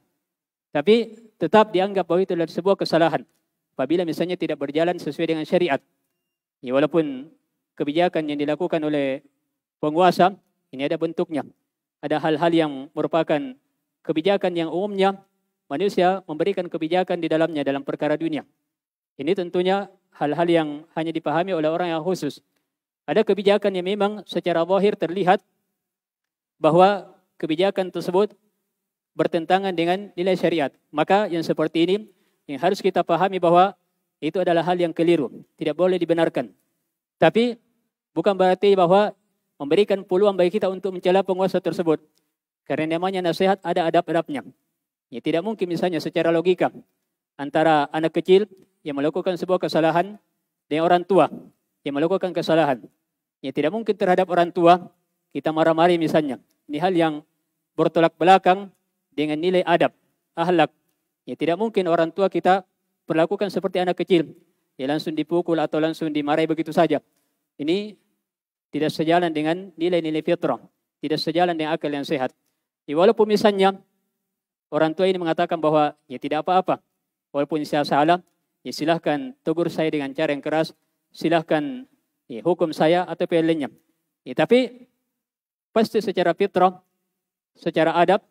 Tapi tetap dianggap bahwa itu adalah sebuah kesalahan apabila misalnya tidak berjalan sesuai dengan syariat. Ya, walaupun kebijakan yang dilakukan oleh penguasa ini ada bentuknya. Ada hal-hal yang merupakan kebijakan yang umumnya manusia memberikan kebijakan di dalamnya dalam perkara dunia. Ini tentunya hal-hal yang hanya dipahami oleh orang yang khusus. Ada kebijakan yang memang secara zahir terlihat bahwa kebijakan tersebut bertentangan dengan nilai syariat. Maka yang seperti ini yang harus kita pahami bahwa itu adalah hal yang keliru, tidak boleh dibenarkan. Tapi bukan berarti bahwa memberikan peluang bagi kita untuk mencela penguasa tersebut. Karena namanya nasihat ada adab-adabnya. Ya, tidak mungkin misalnya secara logika antara anak kecil yang melakukan sebuah kesalahan dengan orang tua yang melakukan kesalahan. Ya, tidak mungkin terhadap orang tua kita marah-marah misalnya. Ini hal yang bertolak belakang dengan nilai adab, akhlak. Ya, tidak mungkin orang tua kita perlakukan seperti anak kecil. Ya, langsung dipukul atau langsung dimarahi begitu saja. Ini tidak sejalan dengan nilai-nilai fitrah. Tidak sejalan dengan akal yang sehat. Ya, walaupun misalnya orang tua ini mengatakan bahwa ya tidak apa-apa. Walaupun saya salah, ya silahkan tegur saya dengan cara yang keras. Silahkan ya, hukum saya atau yang lainnya. Ya, tapi pasti secara fitrah, secara adab,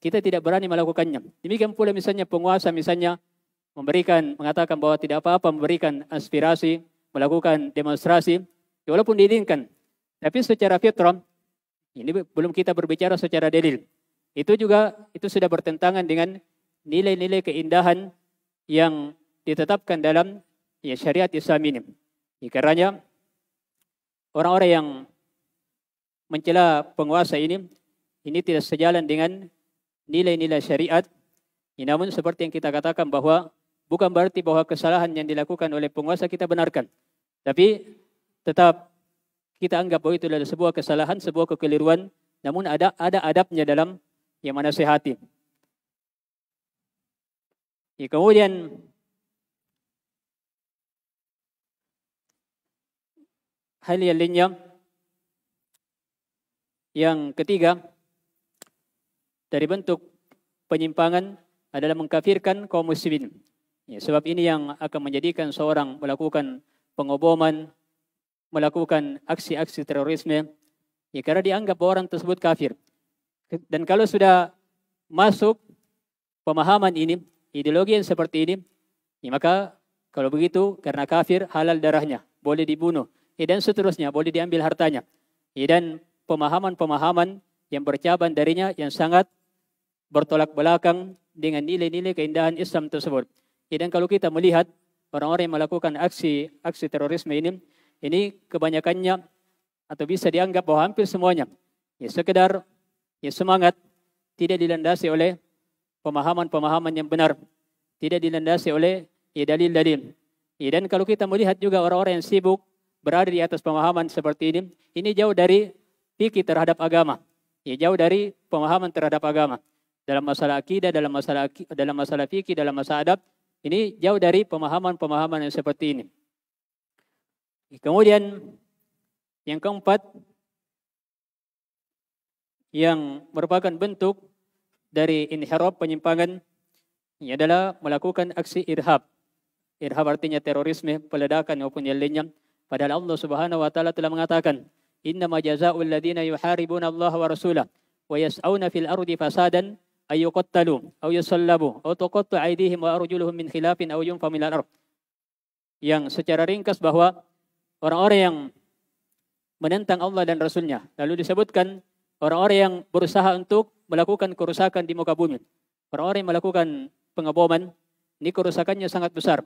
kita tidak berani melakukannya. Demikian pula misalnya penguasa misalnya mengatakan bahwa tidak apa-apa memberikan aspirasi, melakukan demonstrasi, ya walaupun diizinkan. Tapi secara fitrah, ini belum kita berbicara secara dalil. Itu sudah bertentangan dengan nilai-nilai keindahan yang ditetapkan dalam ya, syariat Islam ini. Ya, karenanya orang-orang yang mencela penguasa ini tidak sejalan dengan nilai-nilai syariat. Ya, namun seperti yang kita katakan bahwa bukan berarti bahwa kesalahan yang dilakukan oleh penguasa kita benarkan. Tapi tetap kita anggap bahwa itu adalah sebuah kesalahan, sebuah kekeliruan, namun ada adabnya dalam yang menasihati. Ya, kemudian hal yang lainnya, yang ketiga dari bentuk penyimpangan adalah mengkafirkan kaum muslimin. Ya, sebab ini yang akan menjadikan seorang melakukan pengoboman, melakukan aksi-aksi terorisme, ya karena dianggap bahwa orang tersebut kafir. Dan kalau sudah masuk pemahaman ini, ideologi yang seperti ini, ya maka kalau begitu karena kafir halal darahnya, boleh dibunuh, ya dan seterusnya, boleh diambil hartanya. Ya, dan pemahaman-pemahaman yang bercabang darinya yang sangat bertolak belakang dengan nilai-nilai keindahan Islam tersebut. Ya, dan kalau kita melihat orang-orang yang melakukan aksi terorisme ini kebanyakannya atau bisa dianggap bahwa hampir semuanya ya sekedar ya semangat, tidak dilandasi oleh pemahaman-pemahaman yang benar, tidak dilandasi oleh ya dalil-dalil. Ya, dan kalau kita melihat juga orang-orang yang sibuk berada di atas pemahaman seperti ini jauh dari fikih terhadap agama. Ya, jauh dari pemahaman terhadap agama. Dalam masalah akidah, dalam masalah fikih, dalam masalah adab, ini jauh dari pemahaman-pemahaman yang seperti ini. Kemudian yang keempat, yang merupakan bentuk dari inhiraf penyimpangan, ini adalah melakukan aksi irhab. Irhab artinya terorisme, peledakan maupun yang lainnya. Padahal Allah Subhanahu wa taala telah mengatakan, "Innama jazaa'ul ladzina yuharibuna Allah wa rasulahu wa yas'auna fil ardi fasadan ay yuqattalu aw yusallabu aw tuqatta aydihim wa arjuluhum min khilafin aw yunfa minal ardh." Yang secara ringkas bahwa orang-orang yang menentang Allah dan Rasulnya, lalu disebutkan orang-orang yang berusaha untuk melakukan kerusakan di muka bumi. Orang-orang yang melakukan pengeboman, ini kerusakannya sangat besar.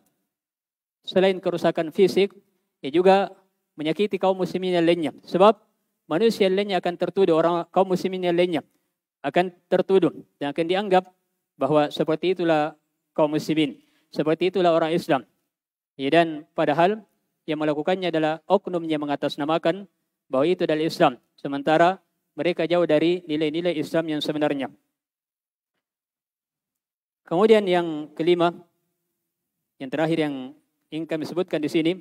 Selain kerusakan fisik, ia juga menyakiti kaum muslimin yang lainnya. Sebab manusia yang lainnya akan tertuduh, kaum muslimin yang lainnya akan tertuduh dan akan dianggap bahwa seperti itulah kaum muslimin, seperti itulah orang Islam. Ya, dan padahal yang melakukannya adalah oknum yang mengatasnamakan bahwa itu adalah Islam, sementara mereka jauh dari nilai-nilai Islam yang sebenarnya. Kemudian yang kelima, yang terakhir yang ingin kami sebutkan di sini,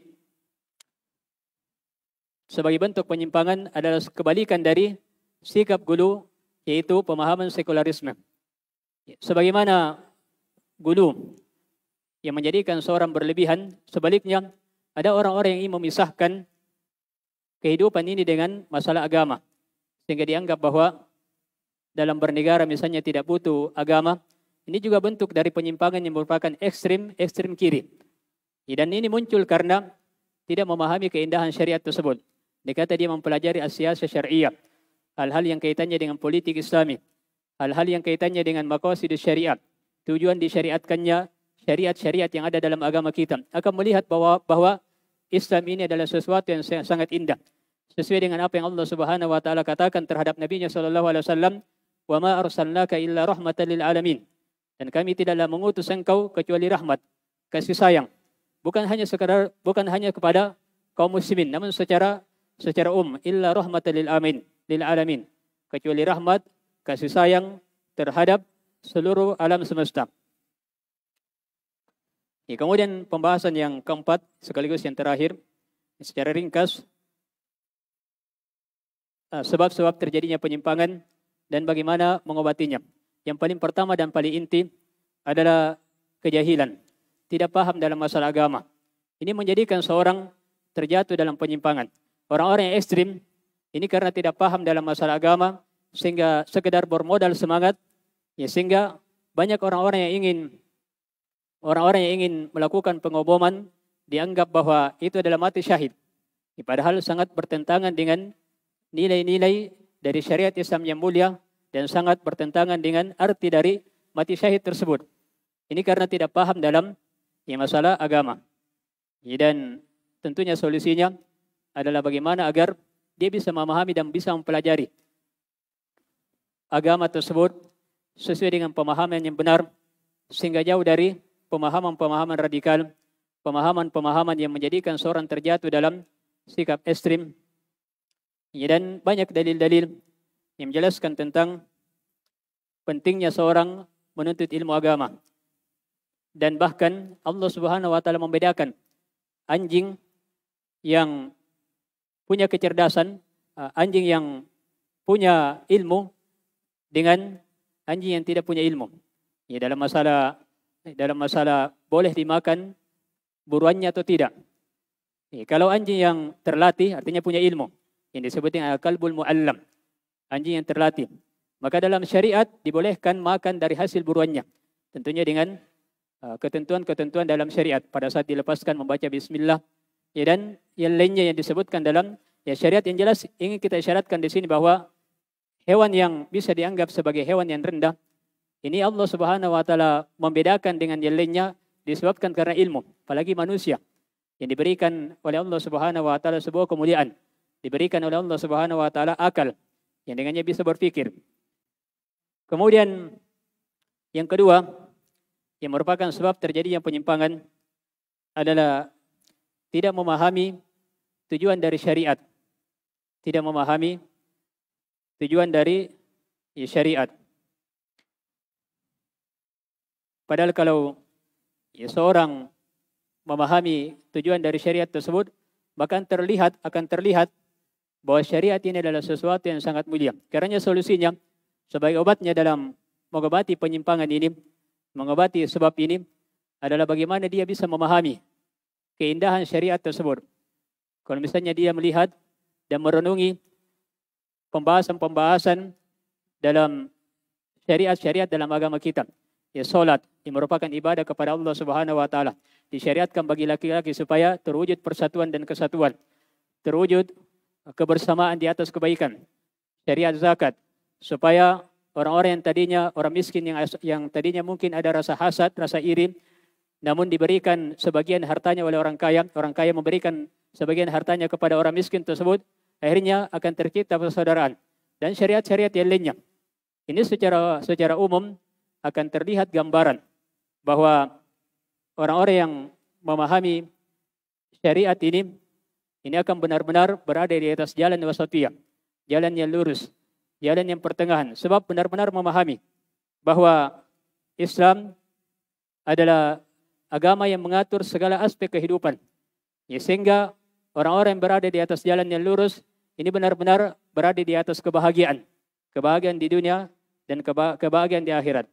sebagai bentuk penyimpangan adalah kebalikan dari sikap gulu, yaitu pemahaman sekularisme. Sebagaimana gulu yang menjadikan seorang berlebihan, sebaliknya Ada orang-orang yang ingin memisahkan kehidupan ini dengan masalah agama. Sehingga dianggap bahwa dalam bernegara misalnya tidak butuh agama. Ini juga bentuk dari penyimpangan yang merupakan ekstrim kiri. Dan ini muncul karena tidak memahami keindahan syariat tersebut. Dikata dia mempelajari as-siyasah syariah, hal-hal yang kaitannya dengan politik Islami, hal-hal yang kaitannya dengan maqasid syariat, tujuan disyariatkannya syariat-syariat yang ada dalam agama kita, akan melihat bahwa Islam ini adalah sesuatu yang sangat indah, sesuai dengan apa yang Allah Subhanahu wa taala katakan terhadap Nabi-Nya sallallahu alaihi wasallam, "Wa ma arsalnaka illa rahmatan lil alamin." Dan kami tidaklah mengutus engkau kecuali rahmat, kasih sayang. Bukan hanya kepada kaum muslimin, namun secara illa rahmatan lil alamin, kecuali rahmat, kasih sayang terhadap seluruh alam semesta. Kemudian pembahasan yang keempat sekaligus yang terakhir secara ringkas, sebab-sebab terjadinya penyimpangan dan bagaimana mengobatinya. Yang paling pertama dan paling inti adalah kejahilan, tidak paham dalam masalah agama. Ini menjadikan seorang terjatuh dalam penyimpangan. Orang-orang yang ekstrim ini karena tidak paham dalam masalah agama, sehingga sekedar bermodal semangat, sehingga banyak orang-orang yang ingin melakukan pengoboman dianggap bahwa itu adalah mati syahid. Padahal sangat bertentangan dengan nilai-nilai dari syariat Islam yang mulia dan sangat bertentangan dengan arti dari mati syahid tersebut. Ini karena tidak paham dalam masalah agama. Dan tentunya solusinya adalah bagaimana agar dia bisa memahami dan bisa mempelajari agama tersebut sesuai dengan pemahaman yang benar, sehingga jauh dari pemahaman-pemahaman radikal, pemahaman-pemahaman yang menjadikan seorang terjatuh dalam sikap ekstrim. Dan banyak dalil-dalil yang menjelaskan tentang pentingnya seorang menuntut ilmu agama. Dan bahkan Allah Subhanahu wa taala membedakan anjing yang punya kecerdasan, anjing yang punya ilmu dengan anjing yang tidak punya ilmu. Dalam masalah boleh dimakan buruannya atau tidak. Kalau anjing yang terlatih artinya punya ilmu, yang disebut dengan al-qalbul mu'allam, anjing yang terlatih, maka dalam syariat dibolehkan makan dari hasil buruannya, tentunya dengan ketentuan-ketentuan dalam syariat pada saat dilepaskan membaca bismillah, dan yang lainnya yang disebutkan dalam syariat. Yang jelas ingin kita isyaratkan di sini bahwa hewan yang bisa dianggap sebagai hewan yang rendah ini Allah Subhanahu wa taala membedakan dengan yang lainnya disebabkan karena ilmu, apalagi manusia yang diberikan oleh Allah Subhanahu wa taala sebuah kemuliaan, diberikan oleh Allah Subhanahu wa taala akal yang dengannya bisa berpikir. Kemudian yang kedua yang merupakan sebab terjadinya penyimpangan adalah tidak memahami tujuan dari syariat. Tidak memahami tujuan dari syariat. Padahal kalau seorang memahami tujuan dari syariat tersebut, bahkan akan terlihat bahwa syariat ini adalah sesuatu yang sangat mulia. Karena solusinya sebagai obatnya dalam mengobati penyimpangan ini, mengobati sebab ini adalah bagaimana dia bisa memahami keindahan syariat tersebut. Kalau misalnya dia melihat dan merenungi pembahasan dalam syariat-syariat dalam agama kita, salat yang merupakan ibadah kepada Allah Subhanahu wa taala, disyariatkan bagi laki-laki supaya terwujud persatuan dan kesatuan, terwujud kebersamaan di atas kebaikan. Syariat zakat supaya orang-orang yang tadinya orang miskin yang tadinya mungkin ada rasa hasad, rasa iri, namun diberikan sebagian hartanya oleh orang kaya memberikan sebagian hartanya kepada orang miskin tersebut, akhirnya akan tercipta persaudaraan. Dan syariat-syariat yang lainnya. Ini secara umum akan terlihat gambaran bahwa orang-orang yang memahami syariat ini akan benar-benar berada di atas jalan wasatiyah, jalan yang lurus, jalan yang pertengahan. Sebab benar-benar memahami bahwa Islam adalah agama yang mengatur segala aspek kehidupan. Sehingga orang-orang yang berada di atas jalan yang lurus ini benar-benar berada di atas kebahagiaan. Kebahagiaan di dunia dan kebahagiaan di akhirat.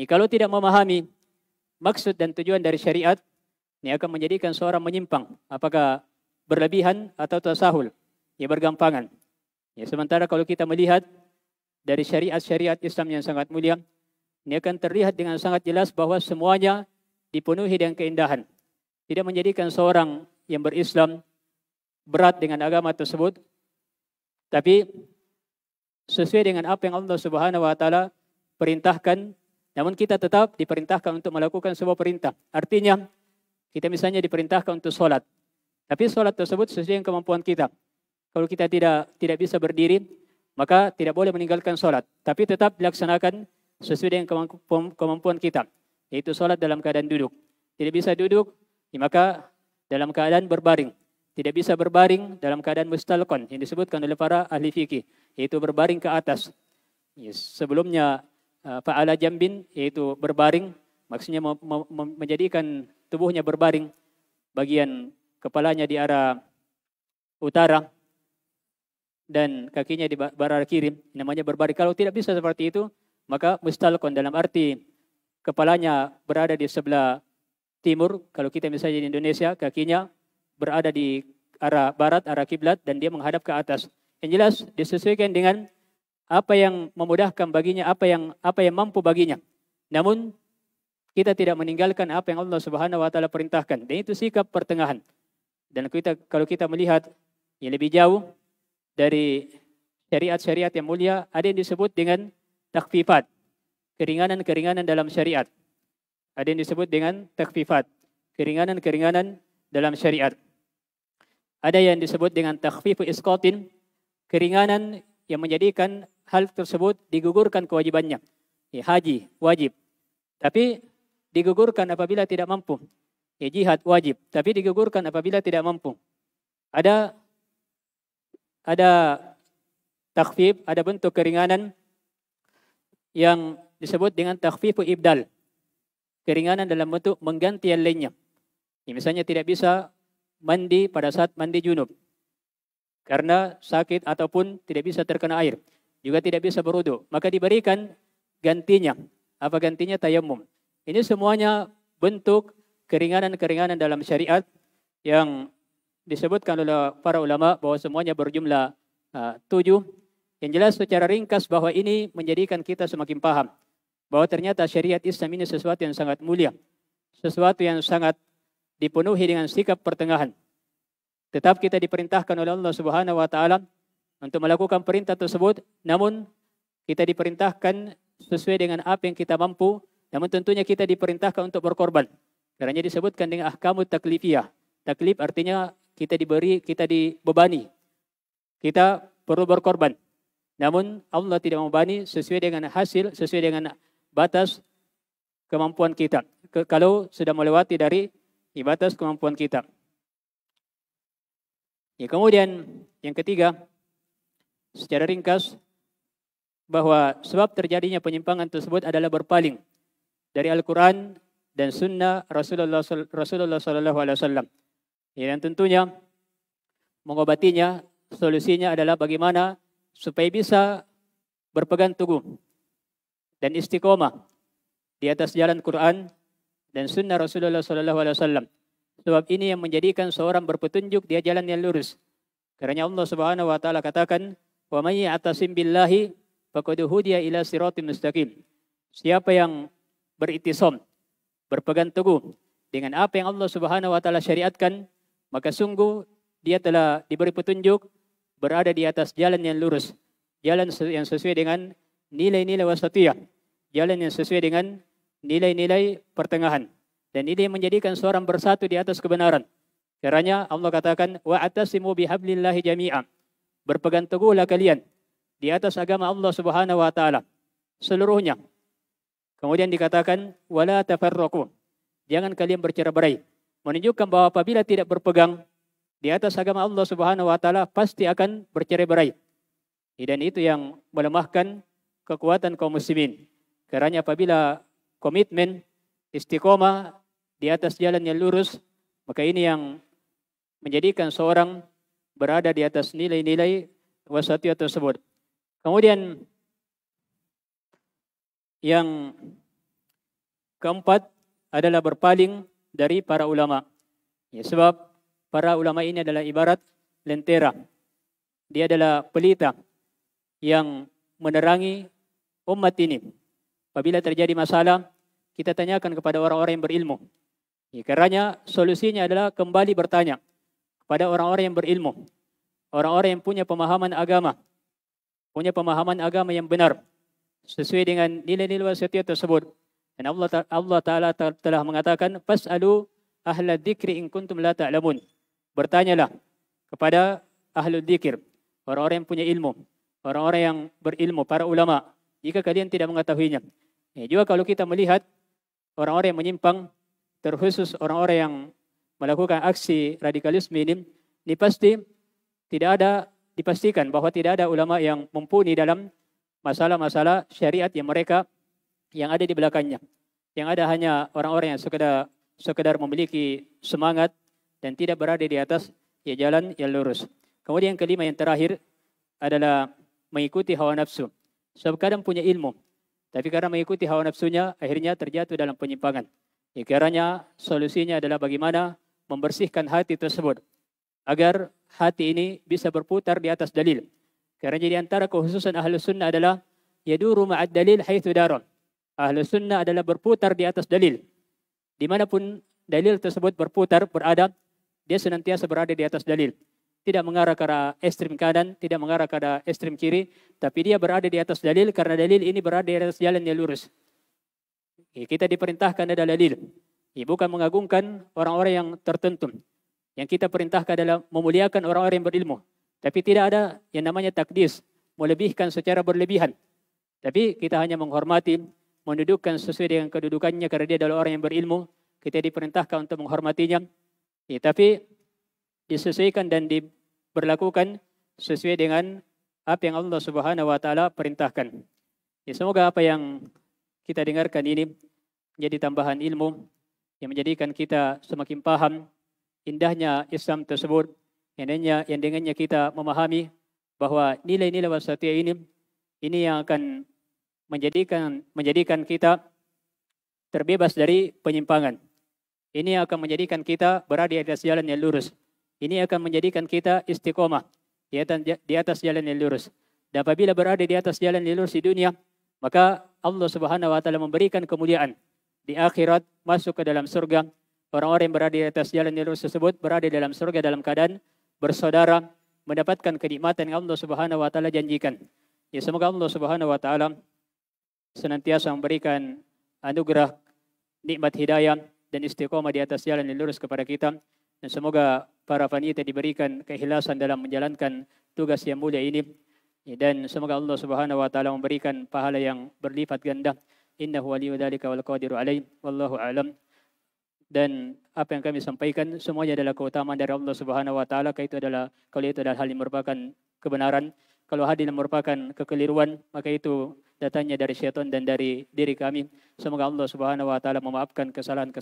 Kalau tidak memahami maksud dan tujuan dari syariat, Ini akan menjadikan seorang menyimpang. Apakah berlebihan atau tasahul. Ya bergampangan. Ya, sementara kalau kita melihat dari syariat-syariat Islam yang sangat mulia, ini akan terlihat dengan sangat jelas bahwa semuanya dipenuhi dengan keindahan. Tidak menjadikan seorang yang berislam berat dengan agama tersebut, tapi sesuai dengan apa yang Allah Subhanahu wa taala perintahkan, namun kita tetap diperintahkan untuk melakukan sebuah perintah. Artinya, kita misalnya diperintahkan untuk sholat, tapi sholat tersebut sesuai dengan kemampuan kita. Kalau kita tidak bisa berdiri, maka tidak boleh meninggalkan sholat, tapi tetap dilaksanakan sesuai dengan kemampuan kita, yaitu sholat dalam keadaan duduk. Tidak bisa duduk, maka dalam keadaan berbaring. Tidak bisa berbaring dalam keadaan mustalqan, yang disebutkan oleh para ahli fikih, yaitu berbaring ke atas. Sebelumnya fa'ala jambin, yaitu berbaring, maksudnya menjadikan tubuhnya berbaring, bagian kepalanya di arah utara dan kakinya di arah kiri, namanya berbaring. Kalau tidak bisa seperti itu, maka mustalqan dalam arti kepalanya berada di sebelah timur. Kalau kita misalnya di Indonesia, kakinya berada di arah barat, arah kiblat, dan dia menghadap ke atas. Yang jelas disesuaikan dengan apa yang memudahkan baginya, apa yang mampu baginya. Namun kita tidak meninggalkan apa yang Allah Subhanahu wa taala perintahkan. Dan itu sikap pertengahan. Dan kalau kita melihat yang lebih jauh dari syariat-syariat yang mulia, ada yang disebut dengan takhfifat, keringanan-keringanan dalam syariat. Ada yang disebut dengan takhfifat, keringanan-keringanan dalam syariat. Ada yang disebut dengan takhfifu isqatin, keringanan yang menjadikan hal tersebut digugurkan kewajibannya. Ya, haji wajib, tapi digugurkan apabila tidak mampu. Ya, jihad wajib, tapi digugurkan apabila tidak mampu. Ada takhfif, ada bentuk keringanan yang disebut dengan takhfifu ibdal, keringanan dalam bentuk mengganti yang lainnya. Ya, misalnya tidak bisa mandi pada saat mandi junub karena sakit ataupun tidak bisa terkena air, juga tidak bisa berwudu, maka diberikan gantinya. Apa gantinya? Tayammum. Ini semuanya bentuk keringanan-keringanan dalam syariat yang disebutkan oleh para ulama bahwa semuanya berjumlah 7. Yang jelas secara ringkas bahwa ini menjadikan kita semakin paham bahwa ternyata syariat Islam ini sesuatu yang sangat mulia, sesuatu yang sangat dipenuhi dengan sikap pertengahan. Tetap kita diperintahkan oleh Allah Subhanahu wa taala untuk melakukan perintah tersebut, namun kita diperintahkan sesuai dengan apa yang kita mampu, namun tentunya kita diperintahkan untuk berkorban. Karena disebutkan dengan ahkamut taklifiyah. Taklif artinya kita dibebani. Kita perlu berkorban. Namun Allah tidak membebani sesuai dengan hasil, sesuai dengan batas kemampuan kita. Kalau sudah melewati dari batas kemampuan kita. Ya, kemudian yang ketiga, secara ringkas, bahwa sebab terjadinya penyimpangan tersebut adalah berpaling dari Al-Quran dan Sunnah Rasulullah Sallallahu Alaihi Wasallam. Ya, dan tentunya mengobatinya, solusinya adalah bagaimana supaya bisa berpegang teguh dan istiqomah di atas jalan Quran dan Sunnah Rasulullah Sallallahu Alaihi Wasallam. Sebab ini yang menjadikan seorang berpetunjuk dia jalan yang lurus. Karena Allah Subhanahu Wa Taala katakan, wa may ya'tasim billahi faqad hudiya ila siratim mustaqim. Siapa yang beritisam, berpegang teguh dengan apa yang Allah Subhanahu Wa Taala syariatkan, maka sungguh dia telah diberi petunjuk, berada di atas jalan yang lurus, jalan yang sesuai dengan nilai-nilai wasatiyah, jalan yang sesuai dengan nilai-nilai pertengahan. Dan ini menjadikan seorang bersatu di atas kebenaran. Karena Allah katakan, wa'atasimu bihablillahi jami'a. Berpegang teguhlah kalian di atas agama Allah Subhanahu wa taala seluruhnya. Kemudian dikatakan, wala tafarraqu. Jangan kalian bercerai-berai. Menunjukkan bahwa apabila tidak berpegang di atas agama Allah Subhanahu wa taala pasti akan bercerai-berai. Dan itu yang melemahkan kekuatan kaum muslimin. Karena apabila komitmen istiqomah di atas jalan yang lurus, maka ini yang menjadikan seorang berada di atas nilai-nilai wasatiyah tersebut. Kemudian yang keempat adalah berpaling dari para ulama. Ya, sebab para ulama ini adalah ibarat lentera. Dia adalah pelita yang menerangi umat ini. Apabila terjadi masalah, kita tanyakan kepada orang-orang yang berilmu. Ya, karenanya solusinya adalah kembali bertanya kepada orang-orang yang berilmu. Orang-orang yang punya pemahaman agama. Punya pemahaman agama yang benar. Sesuai dengan nilai-nilai wasatiyah tersebut. Dan Allah Ta'ala telah mengatakan, Fas'alu ahla dzikri in kuntum la ta'lamun. Bertanyalah kepada ahlu dzikir. Orang-orang yang punya ilmu. Orang-orang yang berilmu, para ulama. Jika kalian tidak mengetahuinya. Ya, juga kalau kita melihat orang-orang yang menyimpang, terkhusus orang-orang yang melakukan aksi radikalisme ini pasti tidak ada, dipastikan bahwa tidak ada ulama yang mumpuni dalam masalah-masalah syariat yang ada di belakangnya. Yang ada hanya orang-orang yang sekedar memiliki semangat dan tidak berada di atas jalan yang lurus. Kemudian yang kelima, yang terakhir adalah mengikuti hawa nafsu. Sebab kadang punya ilmu, tapi karena mengikuti hawa nafsunya akhirnya terjatuh dalam penyimpangan. Karena solusinya adalah bagaimana membersihkan hati tersebut agar hati ini bisa berputar di atas dalil. Karena jadi antara kekhususan ahlu sunnah adalah yaduru ma'ad dalil haitsu dara. Ahlu sunnah adalah berputar di atas dalil. Dimanapun dalil tersebut berada, dia senantiasa berada di atas dalil. Tidak mengarah ke arah ekstrem kanan, tidak mengarah ke arah ekstrem kiri, tapi dia berada di atas dalil karena dalil ini berada di atas jalan yang lurus. Kita diperintahkan adalah dalil. Bukan mengagungkan orang-orang yang tertentu. Yang kita perintahkan adalah memuliakan orang-orang yang berilmu. Tapi tidak ada yang namanya takdis, melebihkan secara berlebihan. Tapi kita hanya menghormati, mendudukkan sesuai dengan kedudukannya karena dia adalah orang yang berilmu. Kita diperintahkan untuk menghormatinya. Tapi disesuaikan dan diberlakukan sesuai dengan apa yang Allah Subhanahu wa taala perintahkan. Semoga apa yang kita dengarkan ini menjadi tambahan ilmu yang menjadikan kita semakin paham indahnya Islam tersebut, yang dengannya kita memahami bahwa nilai-nilai wasatiyah ini yang akan menjadikan kita terbebas dari penyimpangan. Ini yang akan menjadikan kita berada di atas jalan yang lurus. Ini akan menjadikan kita istiqomah di atas jalan yang lurus. Dan apabila berada di atas jalan yang lurus di dunia, maka Allah Subhanahu wa taala memberikan kemuliaan di akhirat, masuk ke dalam surga. Orang-orang yang berada di atas jalan yang lurus tersebut berada dalam surga dalam keadaan bersaudara, mendapatkan kenikmatan yang Allah Subhanahu wa taala janjikan. Semoga Allah Subhanahu wa taala senantiasa memberikan anugerah nikmat hidayah dan istiqomah di atas jalan yang lurus kepada kita. Dan semoga para panitia diberikan keikhlasan dalam menjalankan tugas yang mulia ini. Dan semoga Allah Subhanahu wa taala memberikan pahala yang berlipat ganda. Innahu waliyyu dzalika wal qadiru alaihi, wallahu a'lam. Dan apa yang kami sampaikan semuanya adalah keutamaan dari Allah Subhanahu wa taala. Kalau itu adalah hal yang merupakan kebenaran, kalau hadis merupakan kekeliruan, maka itu datangnya dari syaitan dan dari diri kami. Semoga Allah Subhanahu wa taala memaafkan kesalahan